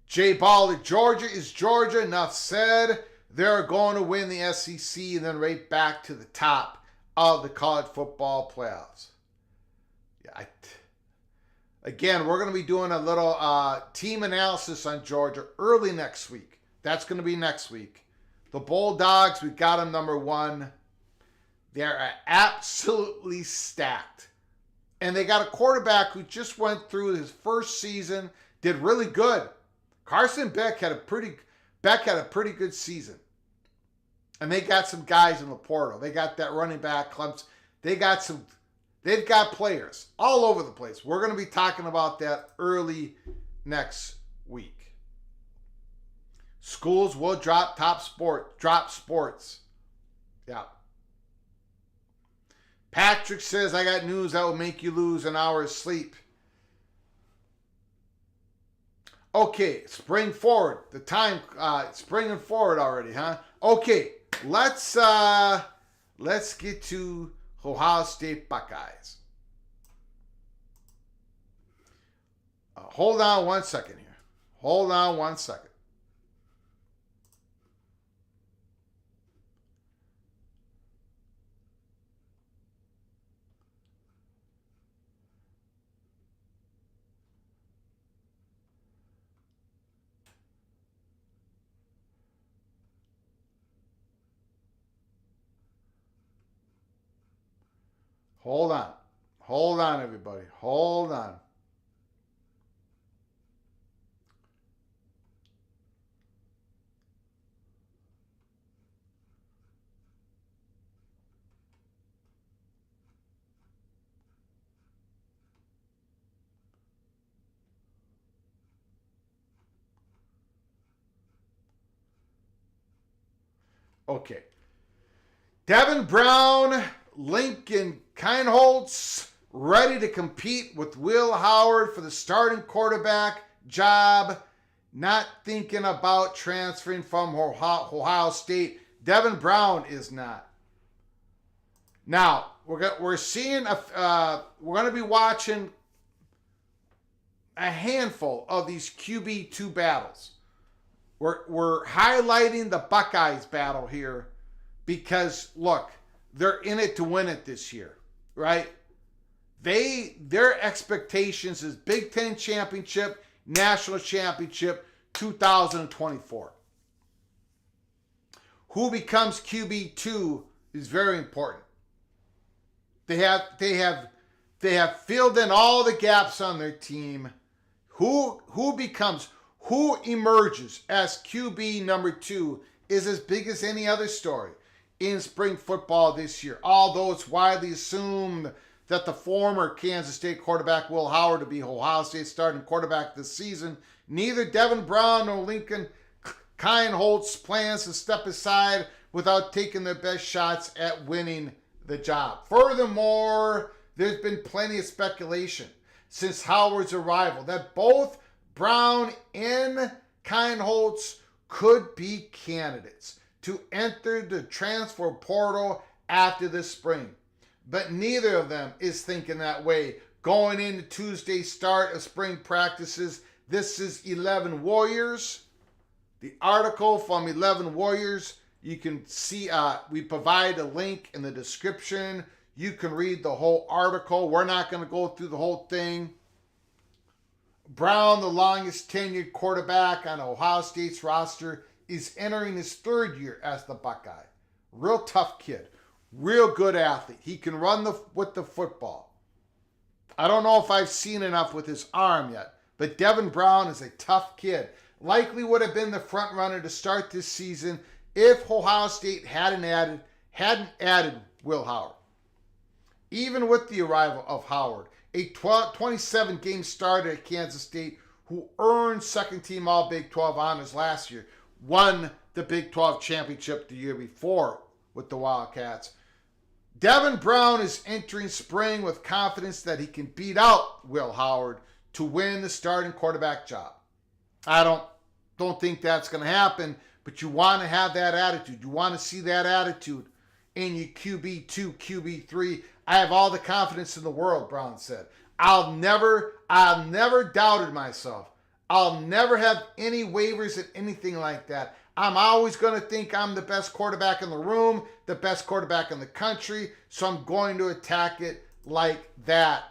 Jay Ball, Georgia is Georgia. Enough said. They're going to win the SEC and then right back to the top of the college football playoffs. Yeah, again, we're going to be doing a little team analysis on Georgia early next week. That's going to be next week. The Bulldogs, we got them number 1. They're absolutely stacked. And they got a quarterback who just went through his first season, did really good. Carson Beck had a pretty good season. And they got some guys in the portal. They got that running back, Clemson. They've got players all over the place. We're going to be talking about that early next week. Schools will drop sports. Yeah. Patrick says, I got news that will make you lose an hour's sleep. Okay, spring forward. The time, springing forward already, huh? Okay, let's get to Ohio State Buckeyes. Hold on one second here. Hold on one second. Hold on. Hold on, everybody. Hold on. Okay. Devin Brown, Lincoln Kienholz, ready to compete with Will Howard for the starting quarterback job. Not thinking about transferring from Ohio State. Devin Brown is not. Now, we're seeing, we're going to be watching a handful of these QB2 battles. We're highlighting the Buckeyes battle here because, look, they're in it to win it this year, right? Their expectations is Big Ten championship, national championship, 2024. Who becomes QB2 is very important. They have filled in all the gaps on their team. Who emerges as QB number 2 is as big as any other story in spring football this year. Although it's widely assumed that the former Kansas State quarterback Will Howard to be Ohio State starting quarterback this season, neither Devin Brown nor Lincoln Kienholz plans to step aside without taking their best shots at winning the job. Furthermore, there's been plenty of speculation since Howard's arrival that both Brown and Kienholz could be candidates to enter the transfer portal after this spring. But neither of them is thinking that way. Going into Tuesday's start of spring practices, this is 11 Warriors. The article from 11 Warriors, You can see, we provide a link in the description. You can read the whole article. We're not going to go through the whole thing. Brown, the longest tenured quarterback on Ohio State's roster, is entering his third year as the Buckeye. Real tough kid. Real good athlete. He can run with the football. I don't know if I've seen enough with his arm yet, but Devin Brown is a tough kid. Likely would have been the front runner to start this season if Ohio State hadn't added Will Howard. Even with the arrival of Howard, a 27-game starter at Kansas State who earned second-team All-Big 12 honors last year, won the Big 12 championship the year before with the Wildcats. Devin Brown is entering spring with confidence that he can beat out Will Howard to win the starting quarterback job. I don't think that's going to happen, but you want to have that attitude. You want to see that attitude in your QB2, QB3. I have all the confidence in the world, Brown said. I'll never doubted myself. I'll never have any waivers at anything like that. I'm always going to think I'm the best quarterback in the room, the best quarterback in the country, so I'm going to attack it like that.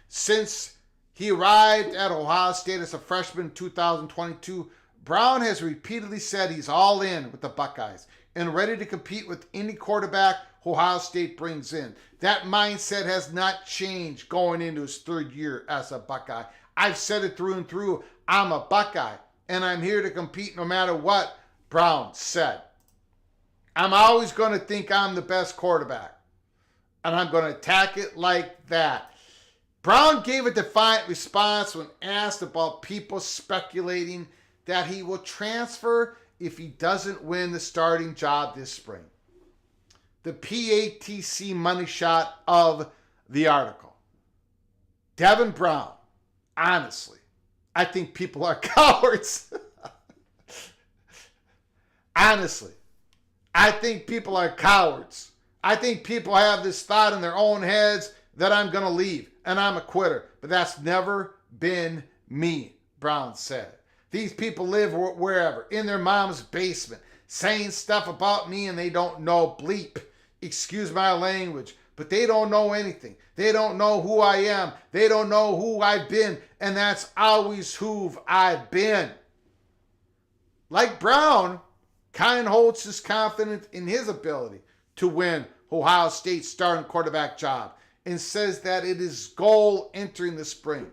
Since he arrived at Ohio State as a freshman in 2022, Brown has repeatedly said he's all in with the Buckeyes and ready to compete with any quarterback Ohio State brings in. That mindset has not changed going into his third year as a Buckeye. I've said it through and through. I'm a Buckeye, and I'm here to compete no matter what, Brown said. I'm always going to think I'm the best quarterback, and I'm going to attack it like that. Brown gave a defiant response when asked about people speculating that he will transfer if he doesn't win the starting job this spring. The PATC money shot of the article. Devin Brown, honestly, I think people are cowards. Honestly, I think people are cowards. I think people have this thought in their own heads that I'm going to leave and I'm a quitter. But that's never been me, Brown said. These people live wherever, in their mom's basement, saying stuff about me and they don't know bleep. Excuse my language, but they don't know anything. They don't know who I am. They don't know who I've been, and that's always who I've been. Like Brown, Kyle Holtz is confident in his ability to win Ohio State's starting quarterback job and says that it is his goal entering the spring.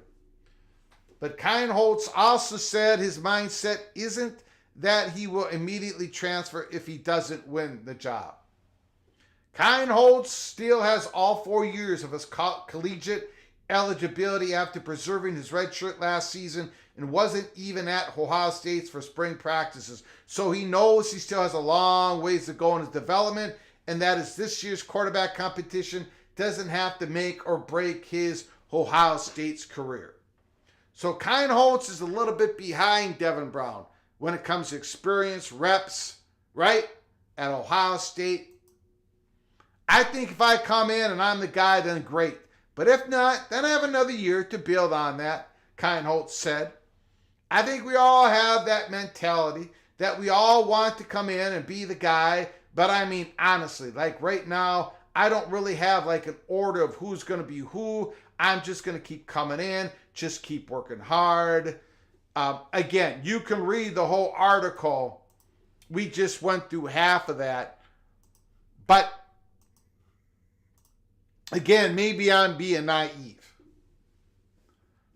But Kyle Holtz also said his mindset isn't that he will immediately transfer if he doesn't win the job. Kyle Holtz still has all 4 years of his collegiate eligibility after preserving his red shirt last season and wasn't even at Ohio State's for spring practices. So he knows he still has a long ways to go in his development, and that is this year's quarterback competition doesn't have to make or break his Ohio State's career. So Kyle Holtz is a little bit behind Devin Brown when it comes to experience, reps, right, at Ohio State. I think if I come in and I'm the guy, then great. But if not, then I have another year to build on that, Kyle Holtz said. I think we all have that mentality that we all want to come in and be the guy. But I mean, honestly, like right now, I don't really have like an order of who's going to be who. I'm just going to keep coming in, just keep working hard. Again, you can read the whole article. We just went through half of that. But again, maybe I'm being naive.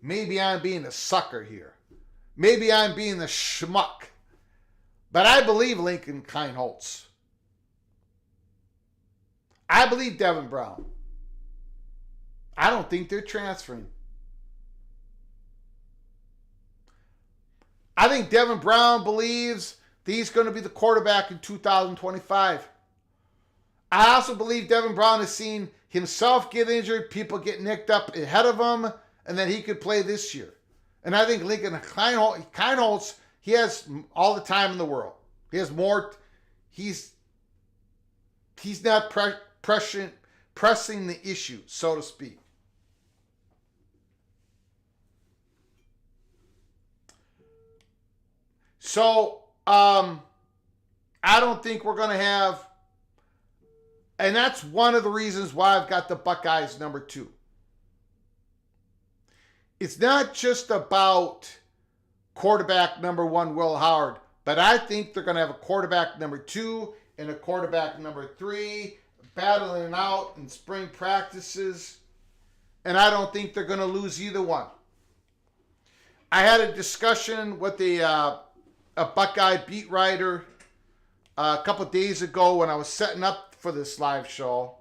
Maybe I'm being a sucker here. Maybe I'm being the schmuck. But I believe Lincoln Kyle Holtz. I believe Devin Brown. I don't think they're transferring. I think Devin Brown believes that he's going to be the quarterback in 2025. I also believe Devin Brown has seen himself get injured, people get nicked up ahead of him, and then he could play this year. And I think Lincoln Kyle Holtz, he has all the time in the world. He has more. He's not pressing the issue, so to speak. So, I don't think we're going to have, and that's one of the reasons why I've got the Buckeyes number 2. It's not just about quarterback number 1, Will Howard, but I think they're going to have a quarterback number 2 and a quarterback number 3 battling out in spring practices, and I don't think they're going to lose either one. I had a discussion with a Buckeye beat writer a couple days ago when I was setting up for this live show,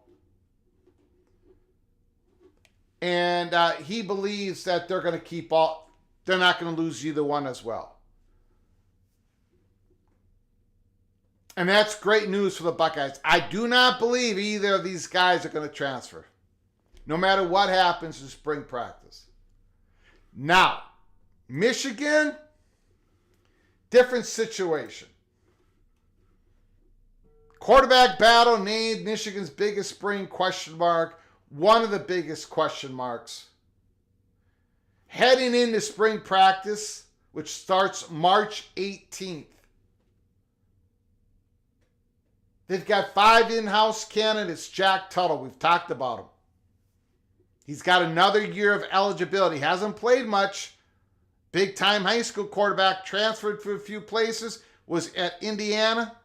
and he believes that they're going to keep all. They're not going to lose either one as well. And that's great news for the Buckeyes. I do not believe either of these guys are going to transfer, no matter what happens in spring practice. Now, Michigan, different situation. Quarterback battle named Michigan's biggest spring question mark, one of the biggest question marks. Heading into spring practice, which starts March 18th. They've got 5 in-house candidates. Jack Tuttle, we've talked about him. He's got another year of eligibility. Hasn't played much. Big-time high school quarterback, transferred for a few places, was at Indiana.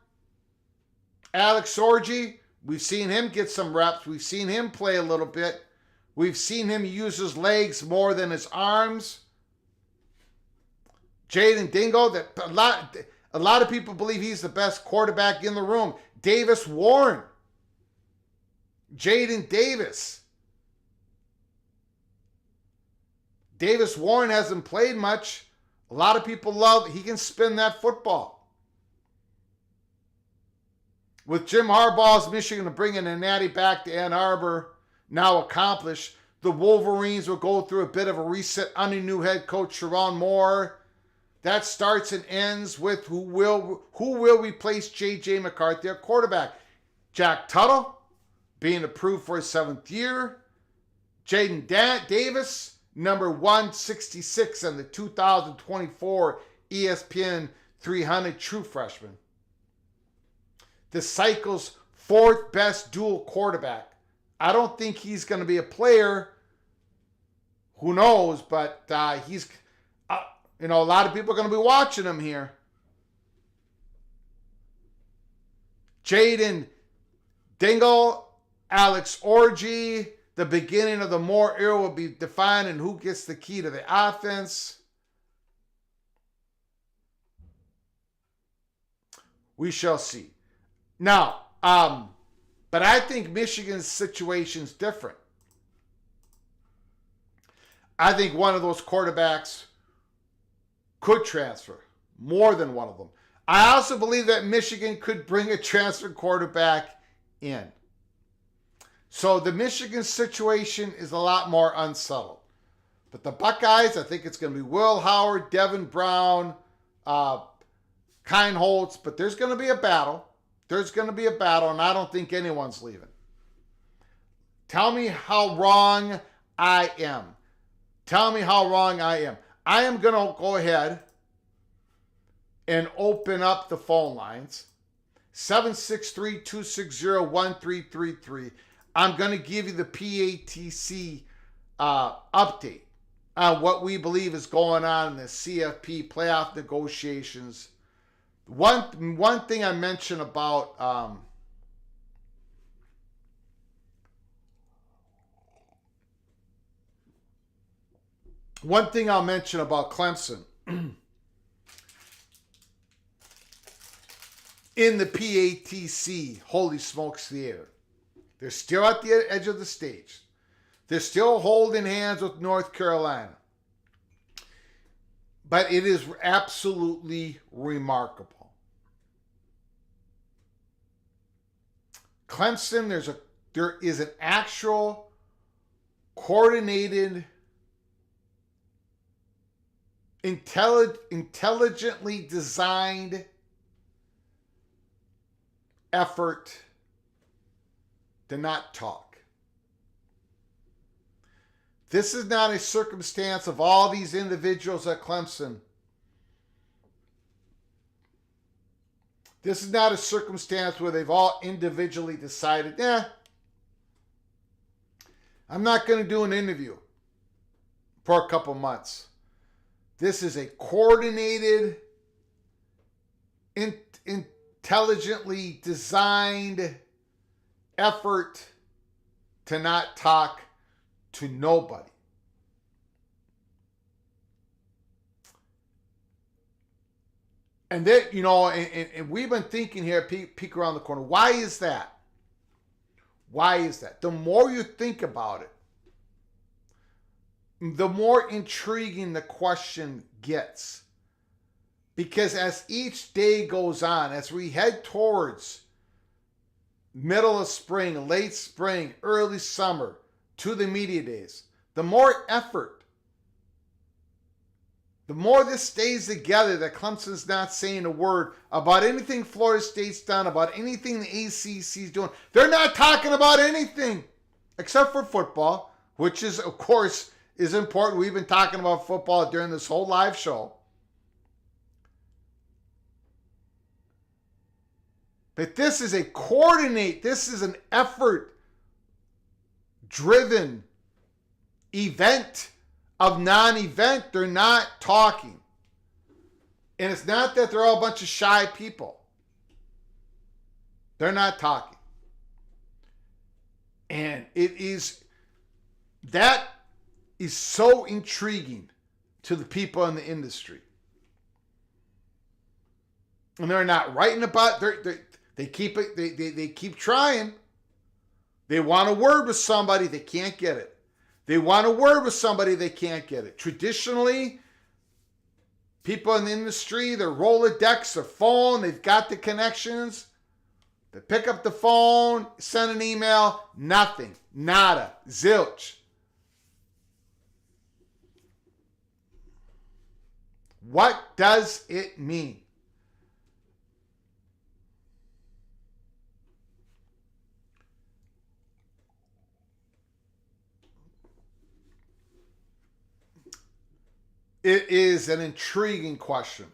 Alex Orji, we've seen him get some reps. We've seen him play a little bit. We've seen him use his legs more than his arms. Jaden Dingo, that a lot of people believe he's the best quarterback in the room. Davis Warren. Jaden Davis. Davis Warren hasn't played much. A lot of people love, he can spin that football. With Jim Harbaugh's Michigan to bring in a natty back to Ann Arbor now accomplished, the Wolverines will go through a bit of a reset under new head coach Sharon Moore. That starts and ends with who will replace J.J. McCarthy at quarterback. Jack Tuttle being approved for his 7th year. Jaden Davis, number 166 on the 2024 ESPN 300 true freshman. The cycle's 4th best dual quarterback. I don't think he's going to be a player. Who knows? But he's, a lot of people are going to be watching him here. Jaden Dingle, Alex Orji. The beginning of the Moore era will be defined in who gets the key to the offense. We shall see. Now, but I think Michigan's situation is different. I think one of those quarterbacks could transfer, more than one of them. I also believe that Michigan could bring a transfer quarterback in. So the Michigan situation is a lot more unsettled. But the Buckeyes, I think it's going to be Will Howard, Devin Brown, Keinholz, but there's going to be a battle. There's going to be a battle, and I don't think anyone's leaving. Tell me how wrong I am. Tell me how wrong I am. I am going to go ahead and open up the phone lines. 763-260-1333. I'm going to give you the PATC update on what we believe is going on in the CFP playoff negotiations. One thing I mentioned about one thing I'll mention about Clemson in the PATC Holy Smokes Theater. They're still at the edge of the stage. They're still holding hands with North Carolina. But it is absolutely remarkable. Clemson, there is an actual coordinated, intelligently designed effort to not talk. This is not a circumstance of all these individuals at Clemson This is not a circumstance where they've all individually decided, I'm not going to do an interview for a couple months. This is a coordinated, intelligently designed effort to not talk to nobody. And then, and we've been thinking here, peek around the corner, why is that? Why is that? The more you think about it, the more intriguing the question gets. Because as each day goes on, as we head towards middle of spring, late spring, early summer, to the media days, the more effort, the more this stays together, that Clemson's not saying a word about anything Florida State's done, about anything the ACC's doing. They're not talking about anything except for football, which is, of course, is important. We've been talking about football during this whole live show. But this is this is an effort-driven event of non-event. They're not talking. And it's not that they're all a bunch of shy people. They're not talking. And that is so intriguing to the people in the industry. And they're not writing about they keep it. They keep trying. They want a word with somebody. They can't get it. They want a word with somebody. They can't get it. Traditionally, people in the industry, their Rolodex, their phone, they've got the connections. They pick up the phone, send an email, nothing, nada, zilch. What does it mean? It is an intriguing question.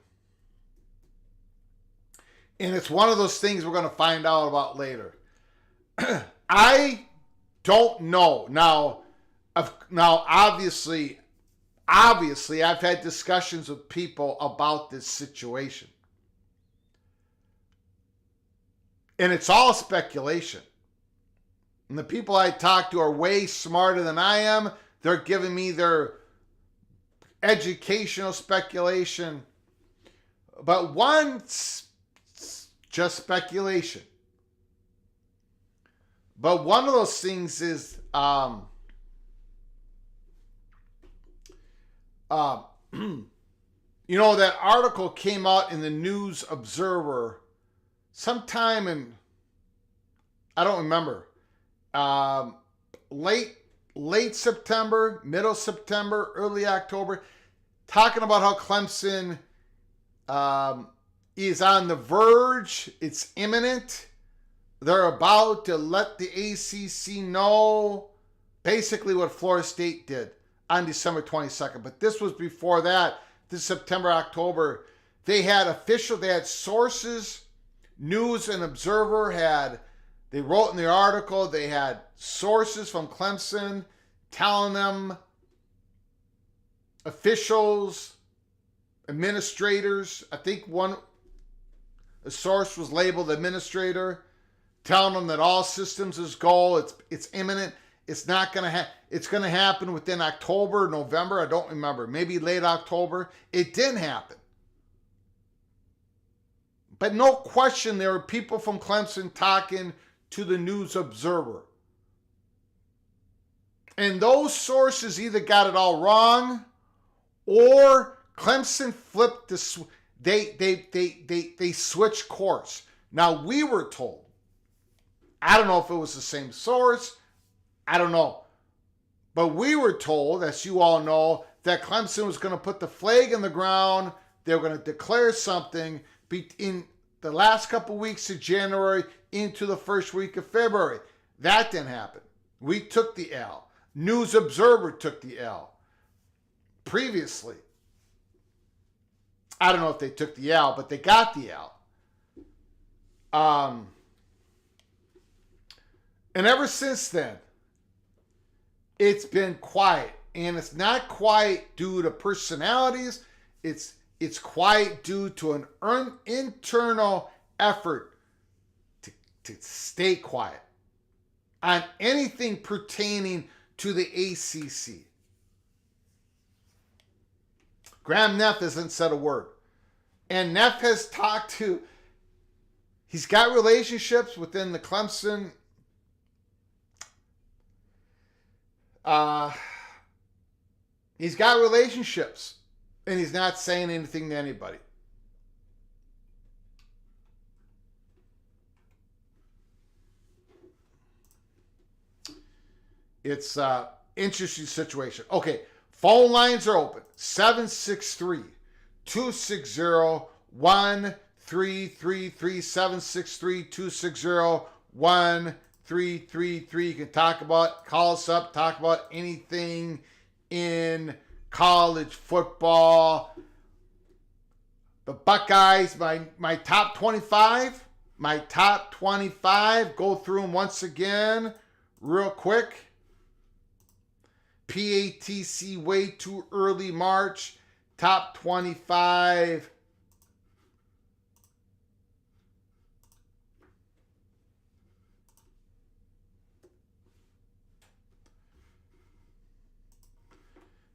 And it's one of those things we're going to find out about later. I don't know. Now, obviously, I've had discussions with people about this situation. And it's all speculation. And the people I talk to are way smarter than I am. They're giving me their educational speculation. But one's just speculation. But one of those things is that article came out in the News Observer sometime in, I don't remember, late September, middle September, early October, talking about how Clemson is on the verge. It's imminent. They're about to let the ACC know basically what Florida State did on December 22nd. But this was before that. This September, October. They had sources. News and Observer they wrote in their article, they had sources from Clemson telling them, officials, administrators, I think a source was labeled administrator, telling them that all systems is go, it's imminent, it's not going to it's going to happen within October, November, I don't remember, maybe late October. It didn't happen. But no question, there were people from Clemson talking to the News Observer. And those sources either got it all wrong or Clemson flipped they switched course. Now, we were told, I don't know if it was the same source, I don't know. But we were told, as you all know, that Clemson was going to put the flag in the ground. They were going to declare something in the last couple weeks of January into the first week of February. That didn't happen. We took the L. News Observer took the L. Previously, I don't know if they took the L, but they got the L. And ever since then, it's been quiet. And it's not quiet due to personalities. It's quiet due to an internal effort to stay quiet on anything pertaining to the ACC. Graham Neff hasn't said a word. And Neff has he's got relationships within the Clemson he's got relationships, and he's not saying anything to anybody. It's an interesting situation. Okay, phone lines are open. 763-260-1333. 763-260-1333. You can call us up, talk about anything in college football. The Buckeyes, my top 25. My top 25. Go through them once again real quick. PATC way too early March. Top 25.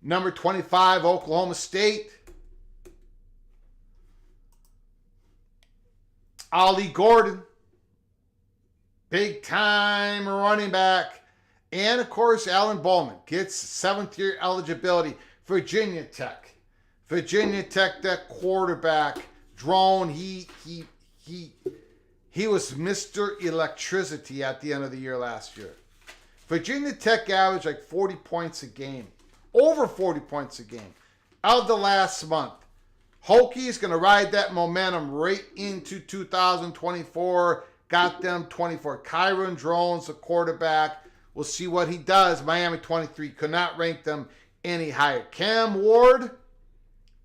Number 25, Oklahoma State. Ollie Gordon. Big time running back. And, of course, Alan Bowman gets seventh-year eligibility. Virginia Tech. Virginia Tech, that quarterback. Drone, he was Mr. Electricity at the end of the year last year. Virginia Tech averaged like 40 points a game. Over 40 points a game. Out of the last month. Hokies going to ride that momentum right into 2024. Got them 24. Kyron Drones, the quarterback. We'll see what he does. Miami 23. Could not rank them any higher. Cam Ward,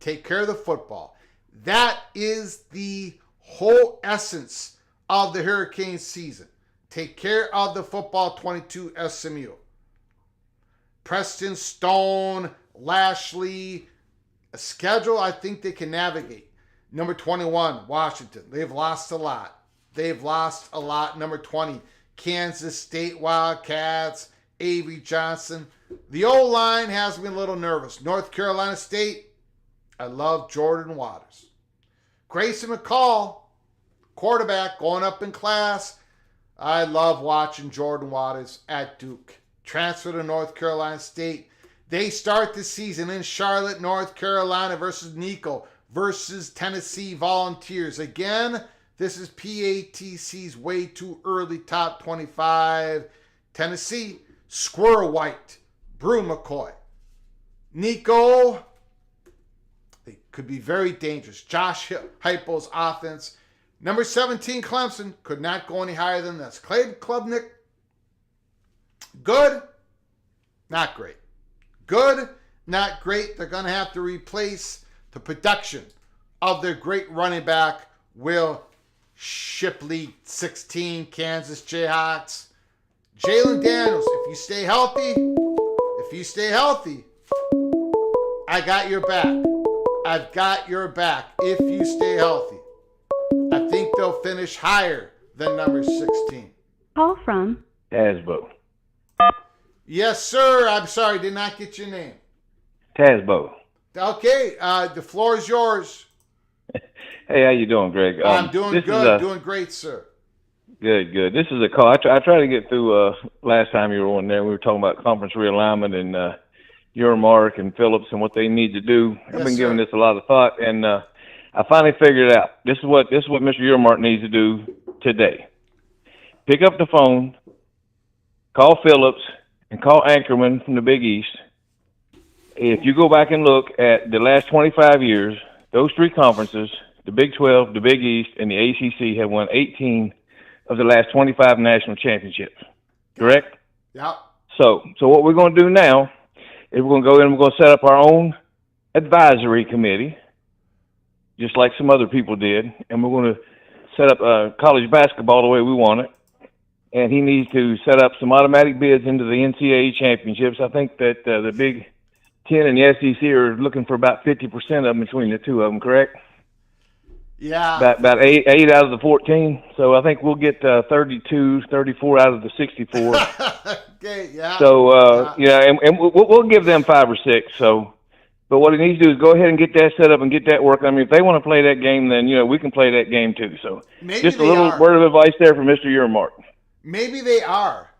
take care of the football. That is the whole essence of the Hurricane season. Take care of the football. 22 SMU. Preston, Stone, Lashley. A schedule I think they can navigate. Number 21, Washington. They've lost a lot. Number 20, Kansas State Wildcats. Avery Johnson. The O-line has me a little nervous. North Carolina State. I love Jordan Waters. Grayson McCall, quarterback, going up in class. I love watching Jordan Waters at Duke. Transfer to North Carolina State. They start the season in Charlotte, North Carolina versus Nico versus Tennessee Volunteers. Again, this is PATC's way too early top 25. Tennessee, Squirrel White, Brew McCoy. Nico, they could be very dangerous. Josh Heupel's offense. Number 17, Clemson, could not go any higher than this. Clayton Klubnik, good, not great. Good, not great. They're going to have to replace the production of their great running back, Will Shipley, 16, Kansas Jayhawks. Jalen Daniels, if you stay healthy, I got your back. I've got your back if you stay healthy. I think they'll finish higher than number 16. Call from Tasbo. Yes, sir. I'm sorry, did not get your name. Tasbo. Okay, the floor is yours. Hey, how you doing, Greg? I'm doing good, doing great, sir. Good. This is a call. I tried to get through last time you were on there. We were talking about conference realignment and your Mark and Phillips and what they need to do. Yes, I've been sir. giving this a lot of thought, and I finally figured it out. This is what Mr. Earmark needs to do today. Pick up the phone, call Phillips, and call Anchorman from the Big East. If you go back and look at the last 25 years, those three conferences, the Big 12, the Big East, and the ACC, have won 18 of the last 25 national championships. Correct? Yeah. So what we're going to do now is we're going to go in and we're going to set up our own advisory committee, just like some other people did, and we're going to set up college basketball the way we want it, and he needs to set up some automatic bids into the NCAA championships. I think that the Big Ten and the SEC are looking for about 50% of them between the two of them, correct? Yeah. About eight out of the 14. So I think we'll get 32, 34 out of the 64. Okay, yeah. So, and we'll give them 5 or 6. So, but what he needs to do is go ahead and get that set up and get that working. I mean, if they want to play that game, then, we can play that game too. So maybe just a little word of advice there from Mr. Earmark. Maybe they are,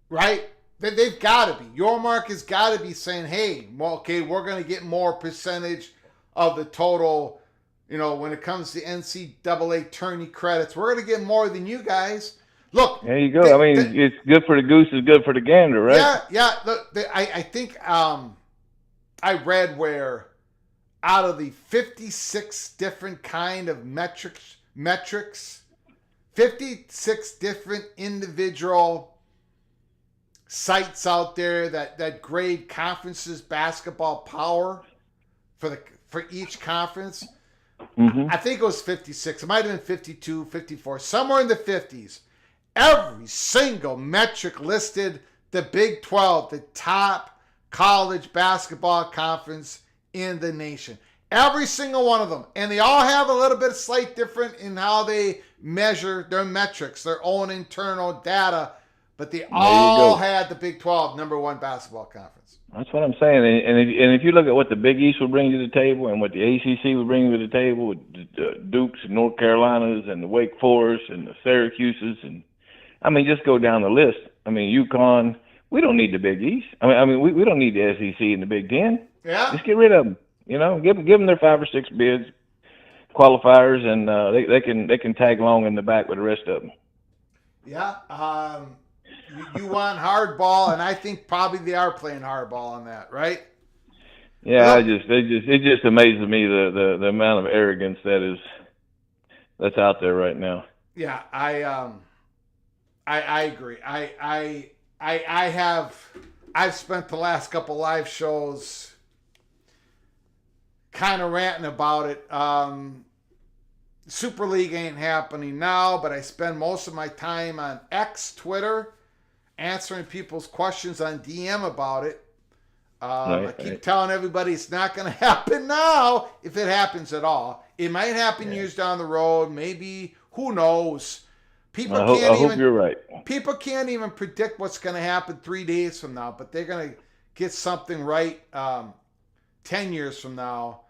right? They've got to be. Yormark has got to be saying, hey, well, okay, we're going to get more percentage of the total, when it comes to NCAA tourney credits. We're going to get more than you guys. Look. There you go. It's good for the goose is good for the gander, right? Yeah. I think I read where out of the 56 different kind of metrics, 56 different individual sites out there that grade conferences basketball power for each conference. Mm-hmm. I think it was 56. It might have been 52, 54, somewhere in the 50s. Every single metric listed the Big 12, the top college basketball conference in the nation. Every single one of them. And they all have a little bit of slight different in how they measure their metrics, their own internal data. But they all had the Big 12 #1 basketball conference. That's what I'm saying. And if you look at what the Big East would bring to the table and what the ACC would bring to the table with the Dukes and North Carolinas and the Wake Forest and the Syracuses and just go down the list. UConn, we don't need the Big East. We don't need the SEC and the Big Ten. Yeah. Just get rid of them. Give them their 5 or 6 bids, qualifiers, and they can tag along in the back with the rest of them. Yeah. You want hardball, and I think probably they are playing hardball on that, right? Yeah, it just amazes me the amount of arrogance that's out there right now. Yeah, I agree. I've spent the last couple live shows kind of ranting about it. Super League ain't happening now, but I spend most of my time on X, Twitter, answering people's questions on DM about it. I keep telling everybody it's not going to happen now, if it happens at all. It might happen years down the road. Maybe, who knows? I hope you're right. People can't even predict what's going to happen 3 days from now, but they're going to get something right 10 years from now.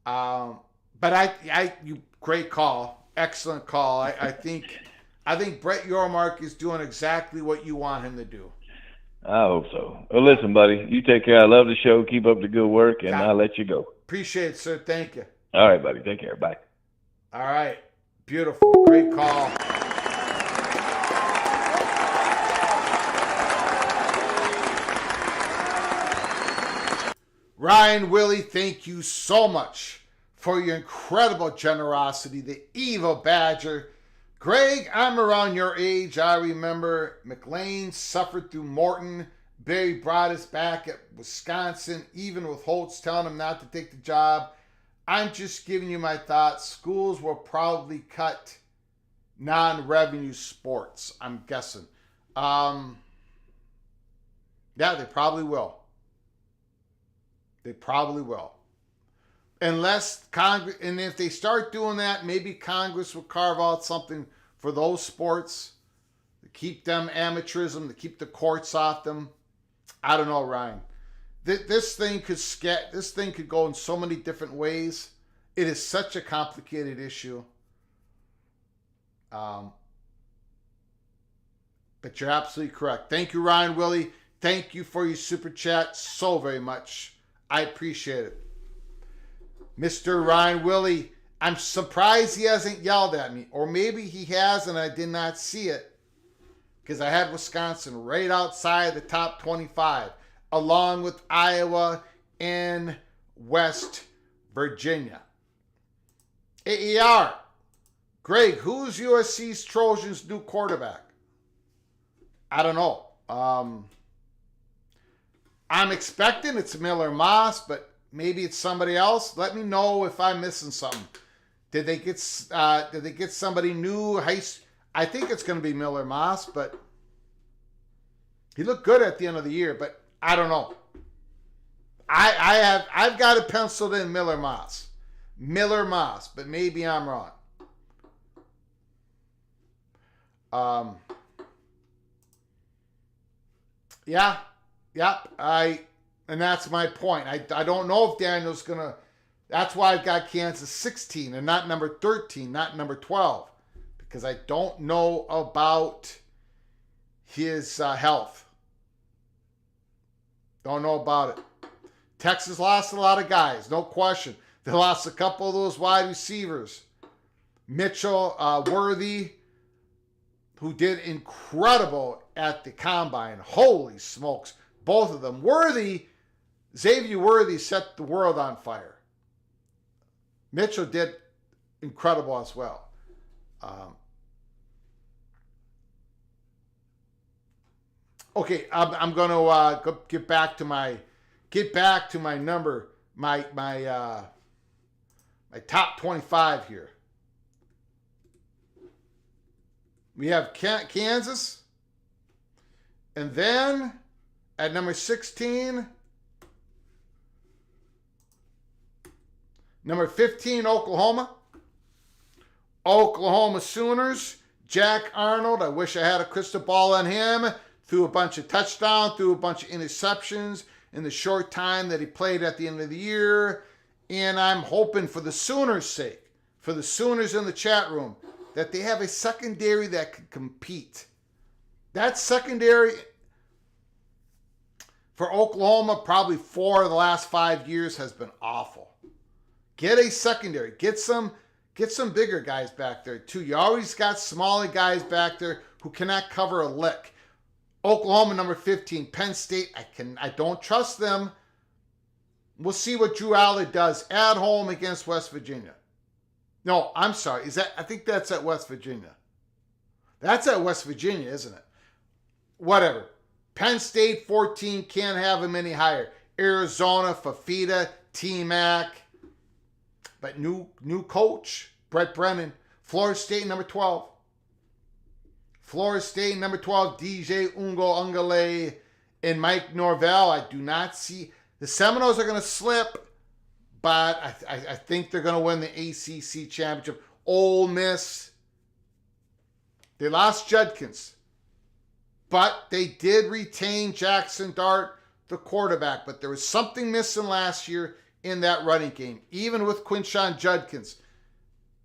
But you great call, excellent call. I think Brett Yormark is doing exactly what you want him to do. I hope so. Well, listen, buddy, you take care. I love the show. Keep up the good work, and I'll let you go. Appreciate it, sir. Thank you. All right, buddy. Take care. Bye. All right. Beautiful. Great call. Ryan Willie, thank you so much for your incredible generosity. The Evil Badger. Greg, I'm around your age. I remember McLean suffered through Morton. Barry brought us back at Wisconsin, even with Holtz telling him not to take the job. I'm just giving you my thoughts. Schools will probably cut non-revenue sports, I'm guessing. Yeah, they probably will. They probably will. Unless Congress, and if they start doing that, maybe Congress will carve out something for those sports to keep them amateurism, to keep the courts off them. I don't know, Ryan. This thing could go in so many different ways. It is such a complicated issue. But you're absolutely correct. Thank you, Ryan Willie. Thank you for your super chat so very much. I appreciate it. Mr. Ryan Willie, I'm surprised he hasn't yelled at me. Or maybe he has and I did not see it. Because I had Wisconsin right outside the top 25. Along with Iowa and West Virginia. AER. Greg, who's USC's Trojans' new quarterback? I don't know. I'm expecting it's Miller Moss, but maybe it's somebody else. Let me know if I'm missing something. Did they get somebody new? I think it's going to be Miller Moss, but he looked good at the end of the year. But I don't know. I've got it penciled in Miller Moss, but maybe I'm wrong. Yeah, and that's my point. I don't know if Daniel's gonna. That's why I've got Kansas 16 and not number 13, not number 12, because I don't know about his health. Don't know about it. Texas lost a lot of guys, no question. They lost a couple of those wide receivers. Mitchell Worthy, who did incredible at the combine. Holy smokes. Both of them. Xavier Worthy set the world on fire. Mitchell did incredible as well. Okay, I'm going to get back to my number, my top 25 here. We have Kansas, and then at number 16, number 15, Oklahoma Sooners, Jack Arnold. I wish I had a crystal ball on him. Threw a bunch of touchdowns, threw a bunch of interceptions in the short time that he played at the end of the year. And I'm hoping for the Sooners' sake, for the Sooners in the chat room, that they have a secondary that can compete. That secondary for Oklahoma, probably 4 of the last 5 years, has been awful. Get a secondary. Get some bigger guys back there, too. You always got smaller guys back there who cannot cover a lick. Oklahoma, number 15. Penn State, I don't trust them. We'll see what Drew Allard does at home against West Virginia. No, I'm sorry. I think that's at West Virginia. That's at West Virginia, isn't it? Whatever. Penn State, 14. Can't have them any higher. Arizona, Fafita, T-Mac. But new coach, Brett Brennan. Florida State, number 12. Florida State, number 12, DJ Ungale and Mike Norvell. I do not see. The Seminoles are going to slip, but I think they're going to win the ACC championship. Ole Miss, they lost Judkins, but they did retain Jackson Dart, the quarterback. But there was something missing last year in that running game, even with Quinshon Judkins.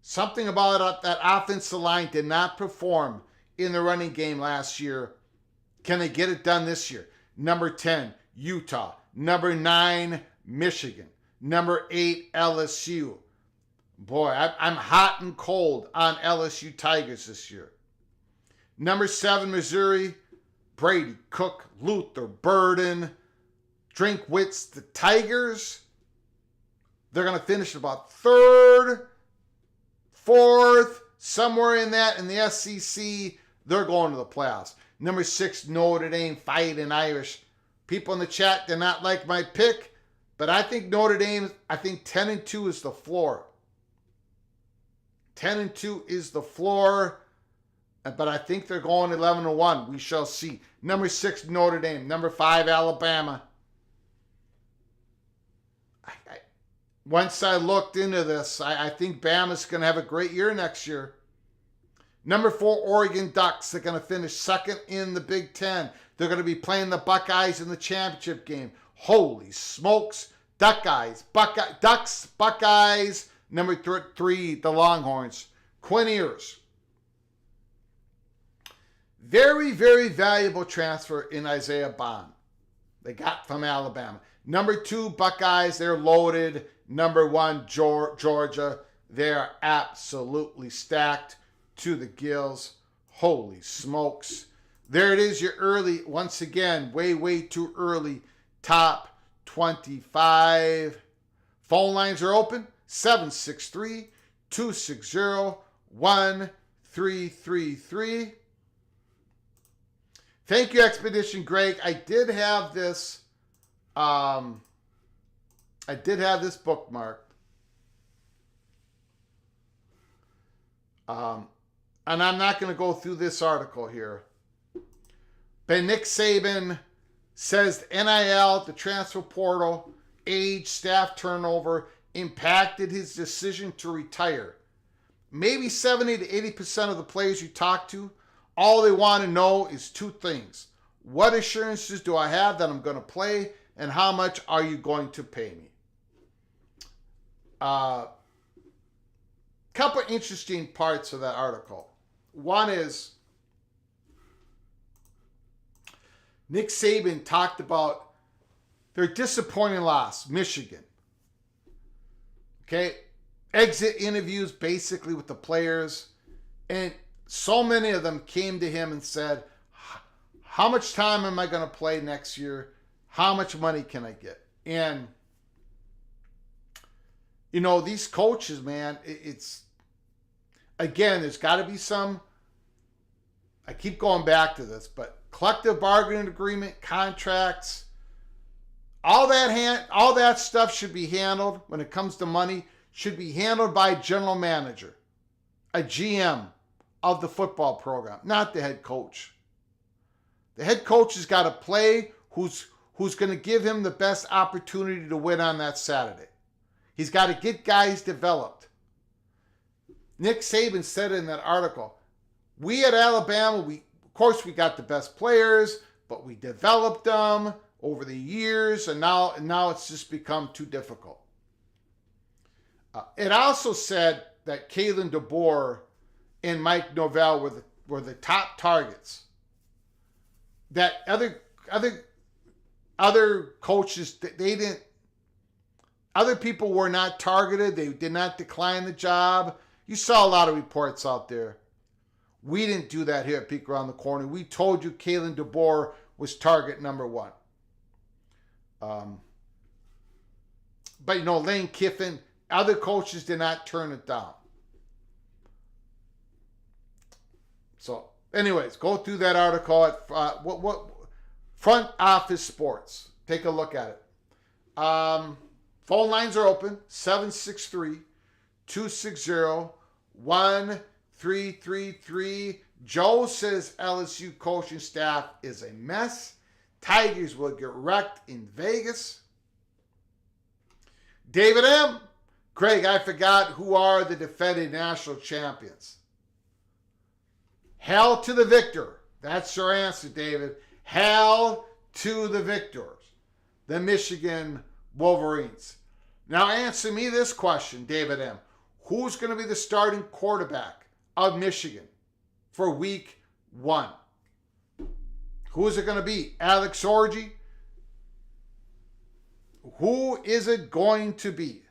Something about that offensive line did not perform in the running game last year. Can they get it done this year? Number 10, Utah. Number 9, Michigan. Number 8, LSU. Boy, I'm hot and cold on LSU Tigers this year. Number 7, Missouri. Brady, Cook, Luther, Burden, Drinkwitz. The Tigers, they're going to finish about 3rd, 4th, somewhere in that. In the SEC, they're going to the playoffs. Number 6, Notre Dame, Fighting Irish. People in the chat did not like my pick, but I think Notre Dame, 10-2 is the floor. 10-2 is the floor, but I think they're going 11-1. We shall see. Number 6, Notre Dame. Number 5, Alabama. Once I looked into this, I think Bama's going to have a great year next year. Number 4, Oregon Ducks. They're going to finish 2nd in the Big Ten. They're going to be playing the Buckeyes in the championship game. Holy smokes. Ducks, Buckeyes. Number 3, the Longhorns. Quinn Ewers. Very, very valuable transfer in Isaiah Bond. They got from Alabama. Number 2, Buckeyes. They're loaded. Number 1, Georgia. They're absolutely stacked to the gills. Holy smokes. There it is, your early, once again, way too early, top 25. Phone lines are open, 763-260-1333. Thank you, Expedition Greg. I did have this bookmarked. And I'm not going to go through this article here. But Nick Saban says NIL, the transfer portal, age, staff turnover impacted his decision to retire. Maybe 70 to 80% of the players you talk to, all they want to know is two things. What assurances do I have that I'm going to play, and how much are you going to pay me? Couple interesting parts of that article. One is Nick Saban talked about their disappointing loss, Michigan. Okay, exit interviews basically with the players, and so many of them came to him and said, how much time am I going to play next year? How much money can I get? And, you know, these coaches, man, it's, again, there's got to be some, I keep going back to this, but collective bargaining agreement, contracts, all that stuff should be handled when it comes to money, should be handled by a general manager, a GM of the football program, not the head coach. The head coach has got to play who's going to give him the best opportunity to win on that Saturday. He's got to get guys developed. Nick Saban said in that article, we at Alabama, of course we got the best players, but we developed them over the years, and now it's just become too difficult. It also said that Kalen DeBoer and Mike Norvell were the top targets. That other coaches, they didn't. Other people were not targeted. They did not decline the job. You saw a lot of reports out there. We didn't do that here at Peek Around the Corner. We told you Kalen DeBoer was target number one. But, you know, Lane Kiffin, other coaches did not turn it down. So, anyways, go through that article at what Front Office Sports. Take a look at it. Phone lines are open, 763-260-1333. Joe says LSU coaching staff is a mess. Tigers will get wrecked in Vegas. David M. Craig, I forgot who are the defending national champions. Hell to the victor. That's your answer, David. Hell to the victors. The Michigan Wolverines. Now answer me this question, David M. Who's going to be the starting quarterback of Michigan for week 1? Who is it going to be? Alex Orji? Who is it going to be?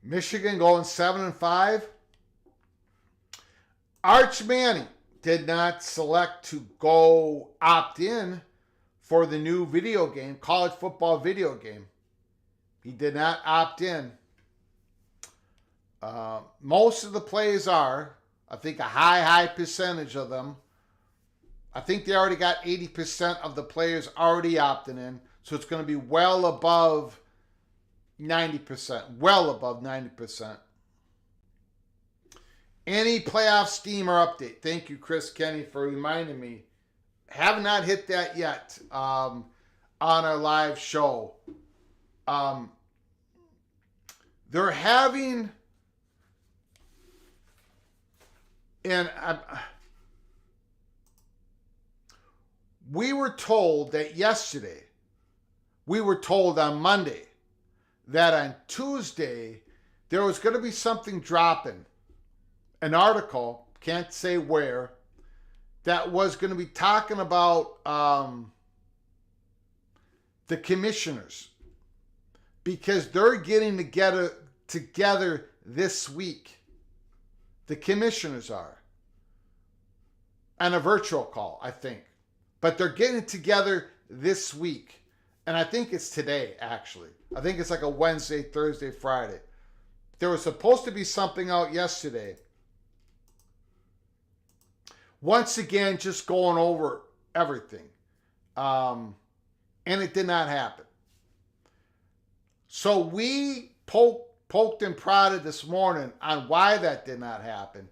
Michigan going 7-5. Arch Manning did not select to go opt in for the new video game, college football video game. He did not opt in. Most of the players are, I think a high percentage of them. I think they already got 80% of the players already opting in. So it's going to be well above 90%. Well above 90%. Any playoff steam or update? Thank you, Chris Kenny, for reminding me. Have not hit that yet on our live show. They're having, and we were told that yesterday, we were told on Monday that on Tuesday there was going to be something dropping, an article, can't say where, that was going to be talking about the commissioners, because they're getting together this week. The commissioners are. On a virtual call, I think. But they're getting together this week. And I think it's today, actually. I think it's like a Wednesday, Thursday, Friday. There was supposed to be something out yesterday. Once again, just going over everything. And it did not happen. So we poked and prodded this morning on why that did not happen.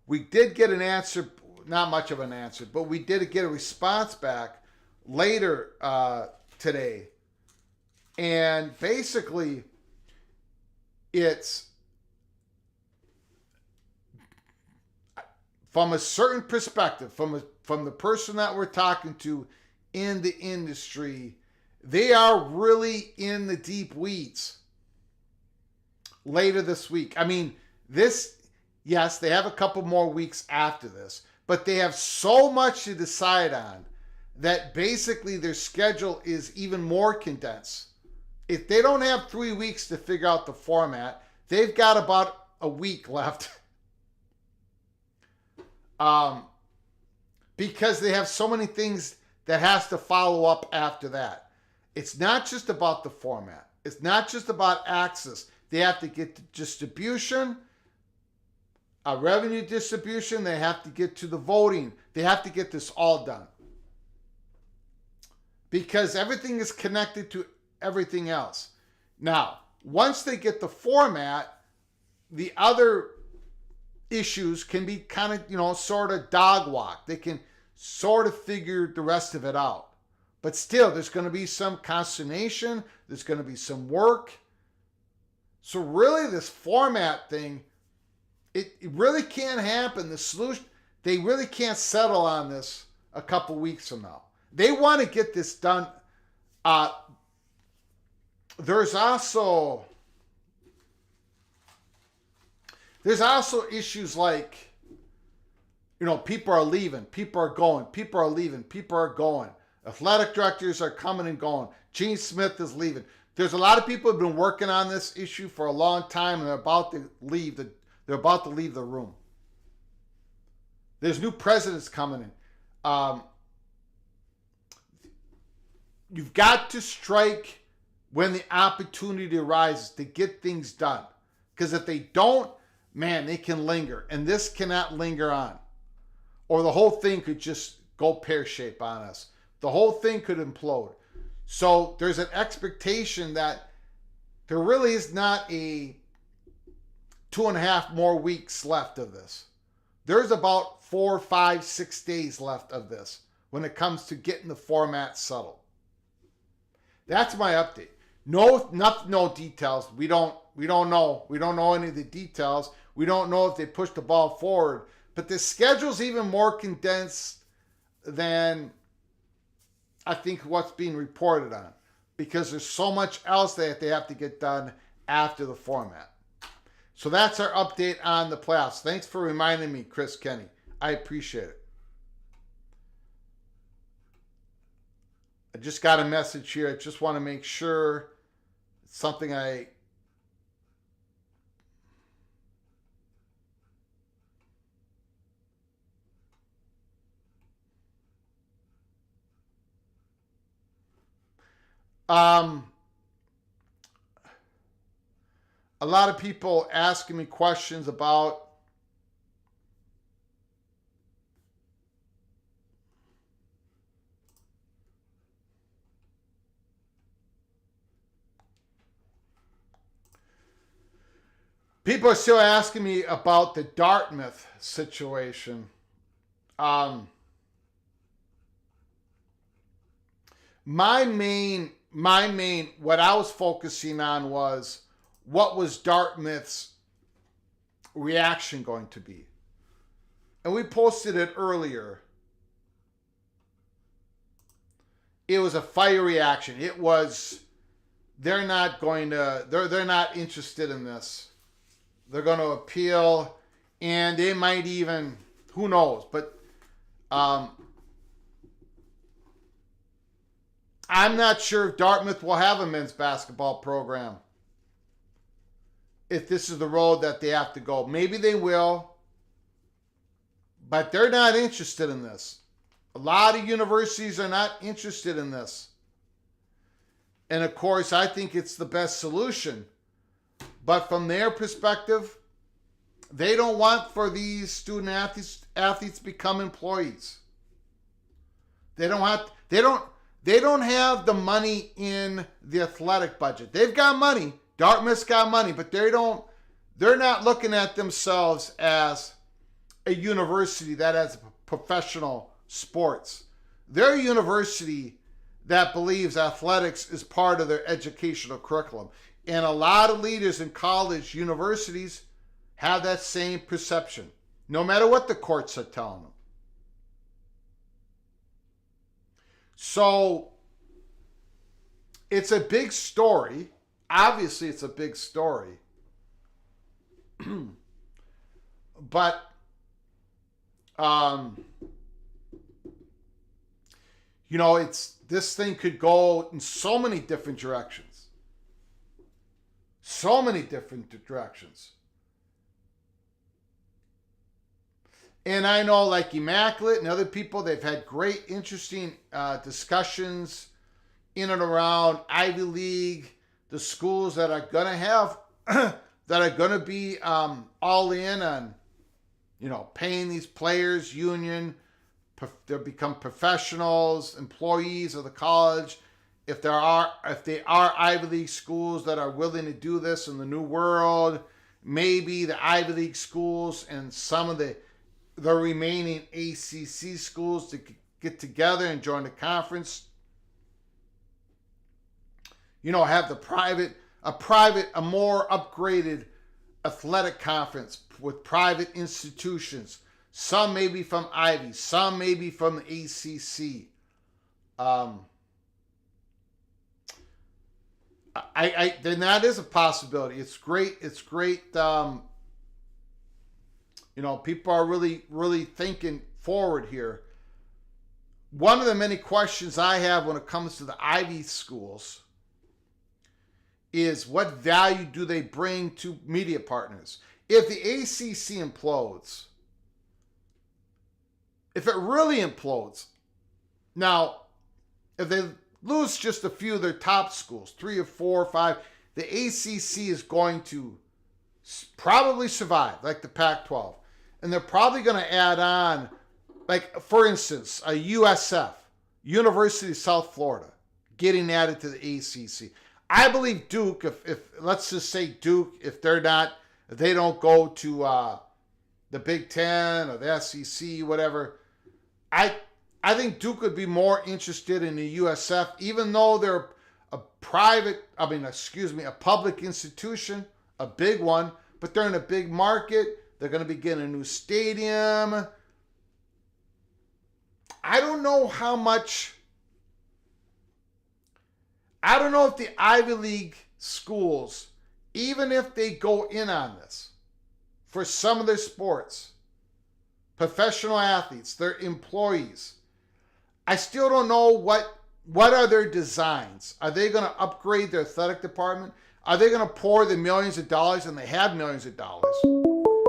We did get an answer, not much of an answer, but we did get a response back later today. And basically, it's from a certain perspective, from the person that we're talking to in the industry, they are really in the deep weeds later this week. I mean, yes, they have a couple more weeks after this, but they have so much to decide on that basically their schedule is even more condensed. If they don't have 3 weeks to figure out the format, they've got about a week left. Because they have so many things that has to follow up after that. It's not just about the format. It's not just about access. They have to get to distribution, revenue distribution. They have to get to the voting. They have to get this all done. Because everything is connected to everything else. Now, once they get the format, the other issues can be kind of, sort of dog walk. They can sort of figure the rest of it out. But still, there's going to be some consternation. There's going to be some work. So really, this format thing, it really can't happen. The solution, they really can't settle on this a couple weeks from now. They want to get this done. There's also issues like, people are leaving, people are going, people are leaving, people are going. Athletic directors are coming and going. Gene Smith is leaving. There's a lot of people who have been working on this issue for a long time, and they're about to leave the room. There's new presidents coming in. You've got to strike when the opportunity arises to get things done. Because if they don't, man, they can linger. And this cannot linger on. Or the whole thing could just go pear-shaped on us. The whole thing could implode. So there's an expectation that there really is not a 2.5 more weeks left of this. There's about 4, 5, 6 days left of this when it comes to getting the format settled. That's my update. No details. We don't know. We don't know any of the details. We don't know if they push the ball forward. But the schedule's even more condensed than I think what's being reported on, because there's so much else that they have to get done after the format. So that's our update on the playoffs. Thanks for reminding me, Chris Kenny. I appreciate it. I just got a message here. I just want to make sure it's something I... A lot of people asking me questions about people are still asking me about the Dartmouth situation. My main, what I was focusing on was, what was Dartmouth's reaction going to be? And we posted it earlier. It was a fire reaction. It was, they're not interested in this. They're going to appeal, and they might even, who knows, but I I'm not sure if Dartmouth will have a men's basketball program if this is the road that they have to go. Maybe they will, but they're not interested in this. A lot of universities are not interested in this. And of course, I think it's the best solution. But from their perspective, they don't want for these student athletes to become employees. They don't have the money in the athletic budget. They've got money. Dartmouth's got money, but they're not looking at themselves as a university that has professional sports. They're a university that believes athletics is part of their educational curriculum. And a lot of leaders in college universities have that same perception, no matter what the courts are telling them. So it's a big story. Obviously, it's a big story. But this thing could go in so many different directions. So many different directions. And I know, like Immaculate and other people, they've had great, interesting discussions in and around Ivy League, the schools that are going to have, that are going to be all in on, paying these players, union, they'll become professionals, employees of the college. If they are Ivy League schools that are willing to do this in the new world, maybe the Ivy League schools and some of the remaining ACC schools to get together and join the conference. Have a more upgraded athletic conference with private institutions. Some may be from Ivy, some may be from the ACC. Then that is a possibility. It's great. It's great. People are really, really thinking forward here. One of the many questions I have when it comes to the Ivy schools is what value do they bring to media partners? If the ACC implodes, if it really implodes, now, if they lose just a few of their top schools, 3 or 4 or 5, the ACC is going to probably survive, like the Pac-12. And they're probably going to add on, like, for instance, a USF, University of South Florida, getting added to the ACC. I believe Duke, if let's just say Duke, if they don't go to the Big Ten or the SEC, whatever, I think Duke would be more interested in the USF, even though they're a public institution, a big one, but they're in a big market. They're going to be getting a new stadium. I don't know if the Ivy League schools, even if they go in on this for some of their sports, professional athletes, their employees, I still don't know what are their designs. Are they going to upgrade their athletic department? Are they going to pour the millions of dollars, and they have millions of dollars?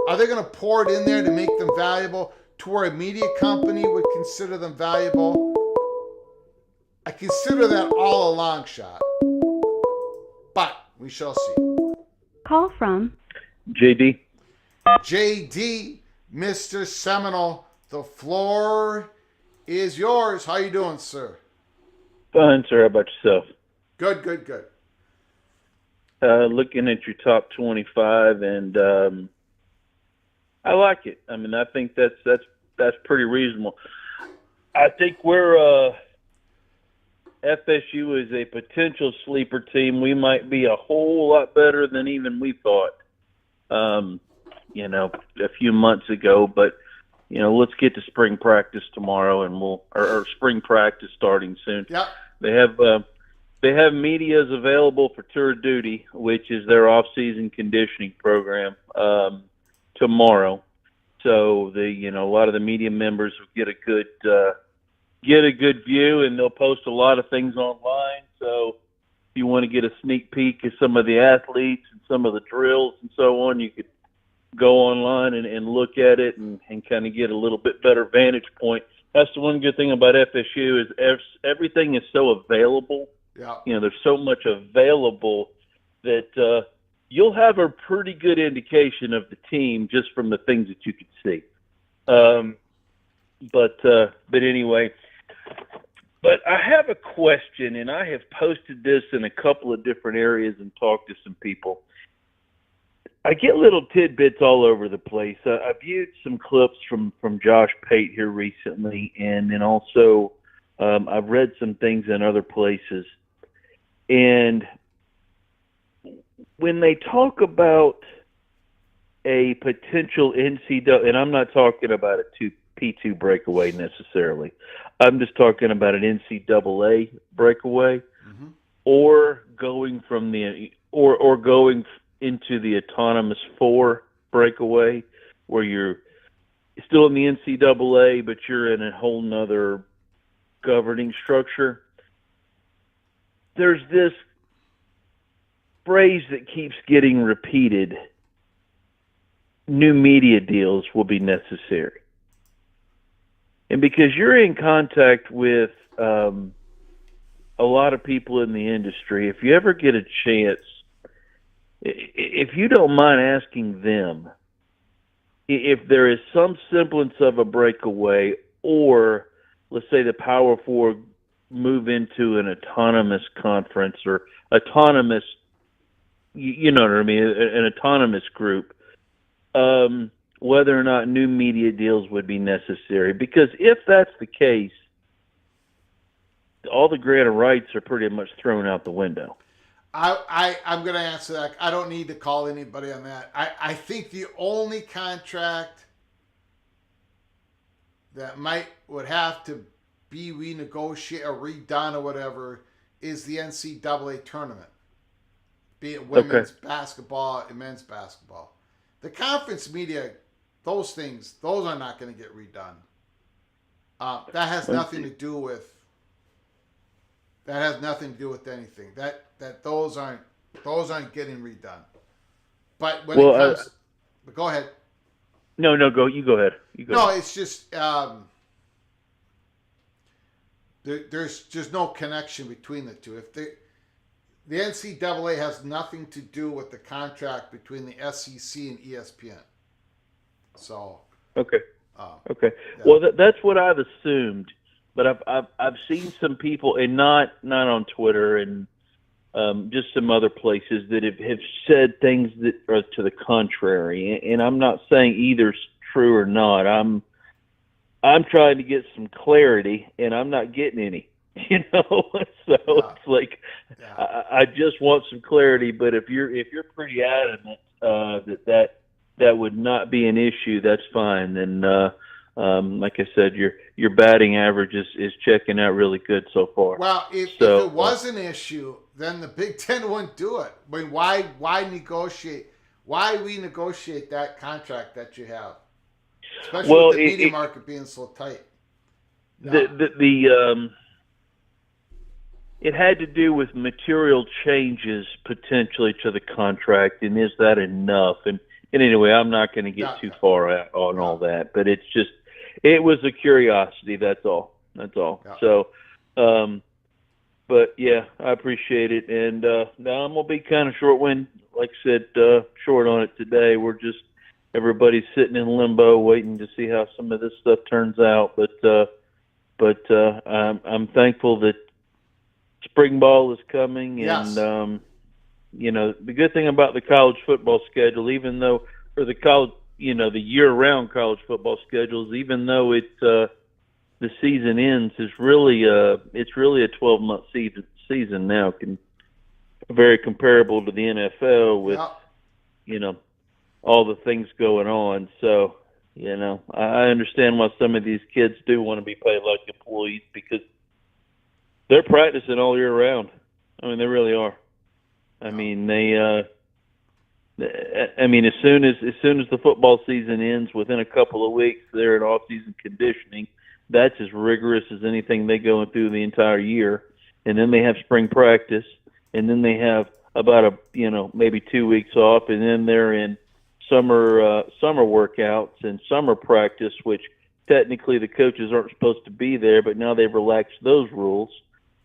Are they going to pour it in there to make them valuable to where a media company would consider them valuable? I consider that all a long shot. But we shall see. Call from JD. JD, Mr. Seminole, the floor is yours. How you doing, sir? Fine, sir. How about yourself? Good. Looking at your top 25, and I like it. I mean, I think that's pretty reasonable. I think we're FSU is a potential sleeper team. We might be a whole lot better than even we thought, a few months ago. But, let's get to spring practice tomorrow, and or spring practice starting soon. Yep. They have medias available for tour duty, which is their off-season conditioning program, tomorrow. So a lot of the media members will get a get a good view, and they'll post a lot of things online. So if you want to get a sneak peek of some of the athletes and some of the drills and so on, you could go online and look at it and kind of get a little bit better vantage point. That's the one good thing about FSU is everything is so available. Yeah. There's so much available that you'll have a pretty good indication of the team just from the things that you can see. But anyway, but I have a question, and I have posted this in a couple of different areas and talked to some people. I get little tidbits all over the place. I viewed some clips from Josh Pate here recently, and then also I've read some things in other places. And when they talk about a potential NCAA, and I'm not talking about a P2 breakaway necessarily. I'm just talking about an NCAA breakaway, or going from or going into the autonomous 4 breakaway, where you're still in the NCAA, but you're in a whole nother governing structure. There's this phrase that keeps getting repeated: new media deals will be necessary. And because you're in contact with a lot of people in the industry, if you ever get a chance, if you don't mind asking them if there is some semblance of a breakaway, or let's say the Power Four move into an autonomous conference or autonomous, you know what I mean, an autonomous group, whether or not new media deals would be necessary. Because if that's the case, all the grant of rights are pretty much thrown out the window. I'm going to answer that. I don't need to call anybody on that. I think the only contract that would have to be renegotiated or redone or whatever is the NCAA tournament, be it women's basketball and men's basketball. The conference media, those are not going to get redone. That has nothing to do with. That has nothing to do with anything. That those aren't getting redone. But when it comes, go ahead. No, go. You go ahead. No, it's just there's just no connection between the two. If the NCAA has nothing to do with the contract between the SEC and ESPN. So okay. Yeah. Well, that's what I've assumed. But I've seen some people, and not on Twitter, and just some other places that have said things that are to the contrary. And I'm not saying either's true or not. I'm trying to get some clarity, and I'm not getting any. So it's like I just want some clarity. But if you're pretty adamant that would not be an issue, that's fine. Then. Like I said, your batting average is checking out really good so far. Well, if it was an issue, then the Big Ten wouldn't do it. I mean, why negotiate? Why renegotiate that contract that you have? Especially with the media market being so tight. No. It had to do with material changes potentially to the contract, and is that enough? And anyway, I'm not going to get too far out on all that, but it's just. It was a curiosity. That's all. Yeah. So, but yeah, I appreciate it. And now I'm gonna be kind of short. Like I said, short on it today. Everybody's sitting in limbo, waiting to see how some of this stuff turns out. But I'm thankful that spring ball is coming. Yes. And the good thing about the college football schedule, even though for the college. The year-round college football schedules, even though the season ends, it's really a 12-month season now, very comparable to the NFL with all the things going on. So I understand why some of these kids do want to be paid like employees, because they're practicing all year round. I mean, they really are. I mean, as soon as the football season ends, within a couple of weeks, they're in off-season conditioning that's as rigorous as anything they go through the entire year. And then they have spring practice, and then they have about maybe 2 weeks off, and then they're in summer workouts and summer practice, which technically the coaches aren't supposed to be there, but now they've relaxed those rules,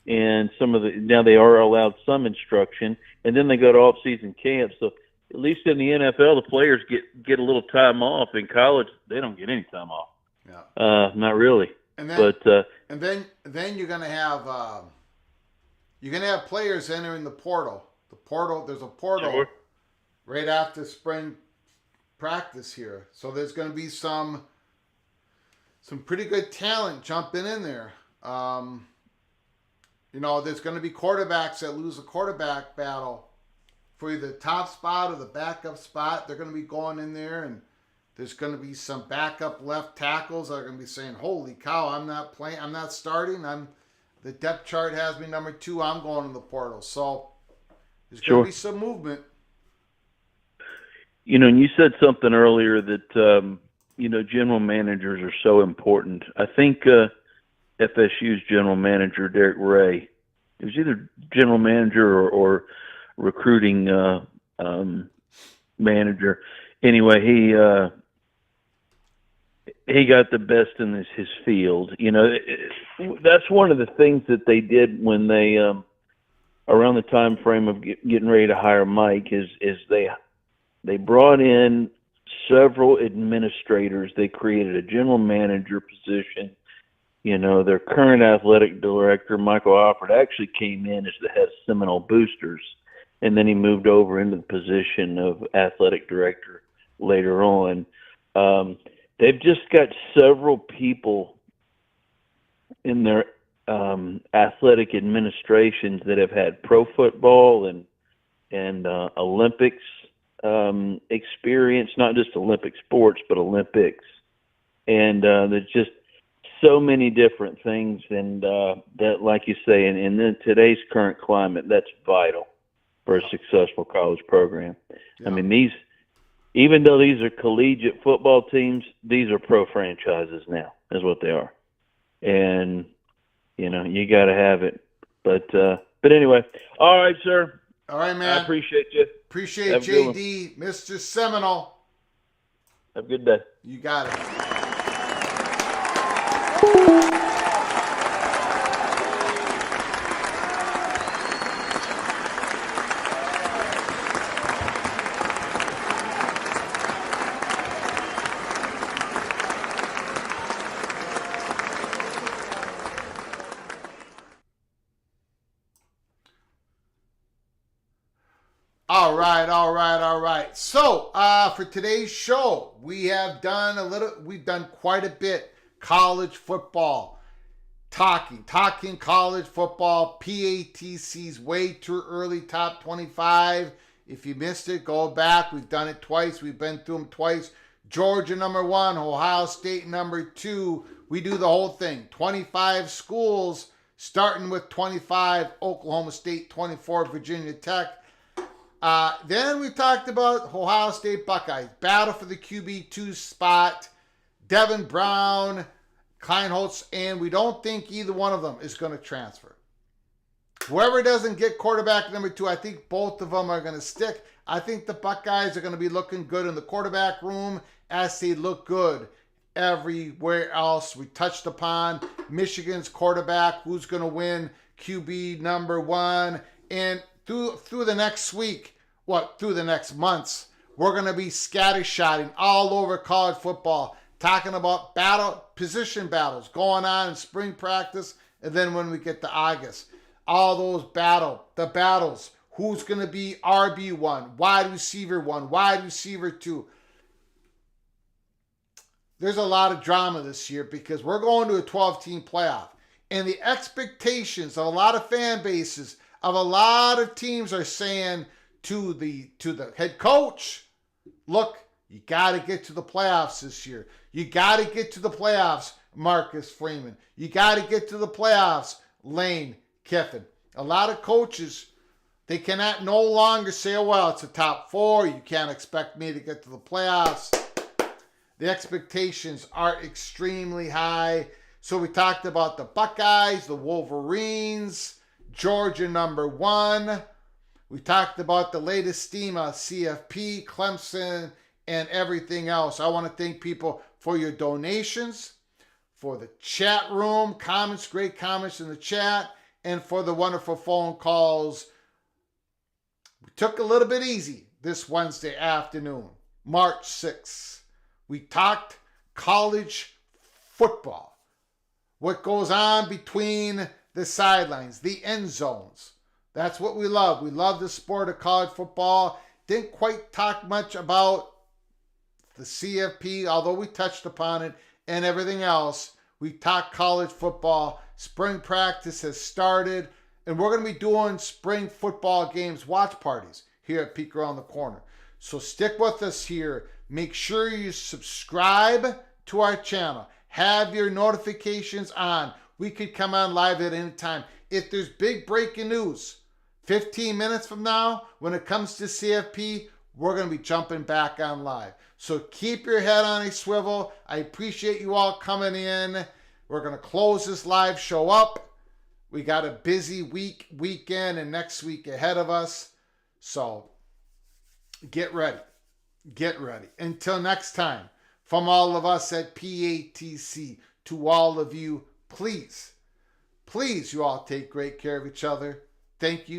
and now they are allowed some instruction, and then they go to off-season camp. So at least in the NFL, the players get a little time off. In college, they don't get any time off. Yeah. Not really. And then you're gonna have players entering the portal. There's a portal Sure. right after spring practice here. So there's going to be some pretty good talent jumping in there. There's going to be quarterbacks that lose a quarterback battle for either the top spot or the backup spot. They're going to be going in there, and there's going to be some backup left tackles that are going to be saying, "Holy cow, I'm not playing. I'm not starting. The depth chart has me number 2. I'm going in the portal." So there's going to be some movement. And you said something earlier that, general managers are so important. I think FSU's general manager, Derek Ray, he was either general manager or recruiting manager. Anyway, he got the best in his field. That's one of the things that they did when they, around the time frame of getting ready to hire Mike, is they brought in several administrators. They created a general manager position. Their current athletic director, Michael Alford, actually came in as the head of Seminole Boosters, and then he moved over into the position of athletic director later on. They've just got several people in their athletic administrations that have had pro football and Olympics experience, not just Olympic sports, but Olympics. And there's just so many different things, and that, like you say, in today's current climate, that's vital for a successful college program. Yeah. I mean, even though these are collegiate football teams, these are pro franchises now, is what they are. And, you got to have it. But anyway, all right, sir. All right, man. I appreciate you. Appreciate JD, Mr. Seminole. Have a good day. You got it. All right. So, for today's show, we've done quite a bit college football. Talking college football, PATC's way too early top 25. If you missed it, go back. We've done it twice. We've been through them twice. Georgia number 1, Ohio State number 2. We do the whole thing. 25 schools, starting with 25, Oklahoma State, 24, Virginia Tech. Then we talked about Ohio State Buckeyes. Battle for the QB2 spot. Devin Brown, Kleinholz, and we don't think either one of them is going to transfer. Whoever doesn't get quarterback number 2, I think both of them are going to stick. I think the Buckeyes are going to be looking good in the quarterback room as they look good everywhere else. We touched upon Michigan's quarterback, who's going to win QB number 1. And through the next week, through the next months, we're going to be scattershotting all over college football, talking about position battles going on in spring practice, and then when we get to August, all those battles, who's going to be RB1, wide receiver 1, wide receiver 2. There's a lot of drama this year because we're going to a 12-team playoff, and the expectations of a lot of fan bases of a lot of teams are saying to the head coach, look, you got to get to the playoffs this year. You got to get to the playoffs, Marcus Freeman. You got to get to the playoffs, Lane Kiffin. A lot of coaches, they cannot no longer say, oh, well, it's a top 4. You can't expect me to get to the playoffs. The expectations are extremely high. So we talked about the Buckeyes, the Wolverines, Georgia #1. We talked about the latest steam of CFP, Clemson, and everything else. I want to thank people for your donations, for the chat room, comments, great comments in the chat, and for the wonderful phone calls. We took a little bit easy this Wednesday afternoon, March 6th. We talked college football. What goes on between the sidelines, the end zones. That's what we love. We love the sport of college football. Didn't quite talk much about the CFP, although we touched upon it, and everything else. We talked college football. Spring practice has started, and we're going to be doing spring football games watch parties here at Peek Around the Corner. So stick with us here. Make sure you subscribe to our channel. Have your notifications on. We could come on live at any time. If there's big breaking news, 15 minutes from now, when it comes to CFP, we're going to be jumping back on live. So keep your head on a swivel. I appreciate you all coming in. We're going to close this live show up. We got a busy weekend, and next week ahead of us. So get ready. Get ready. Until next time, from all of us at PATC to all of you, please, you all take great care of each other. Thank you.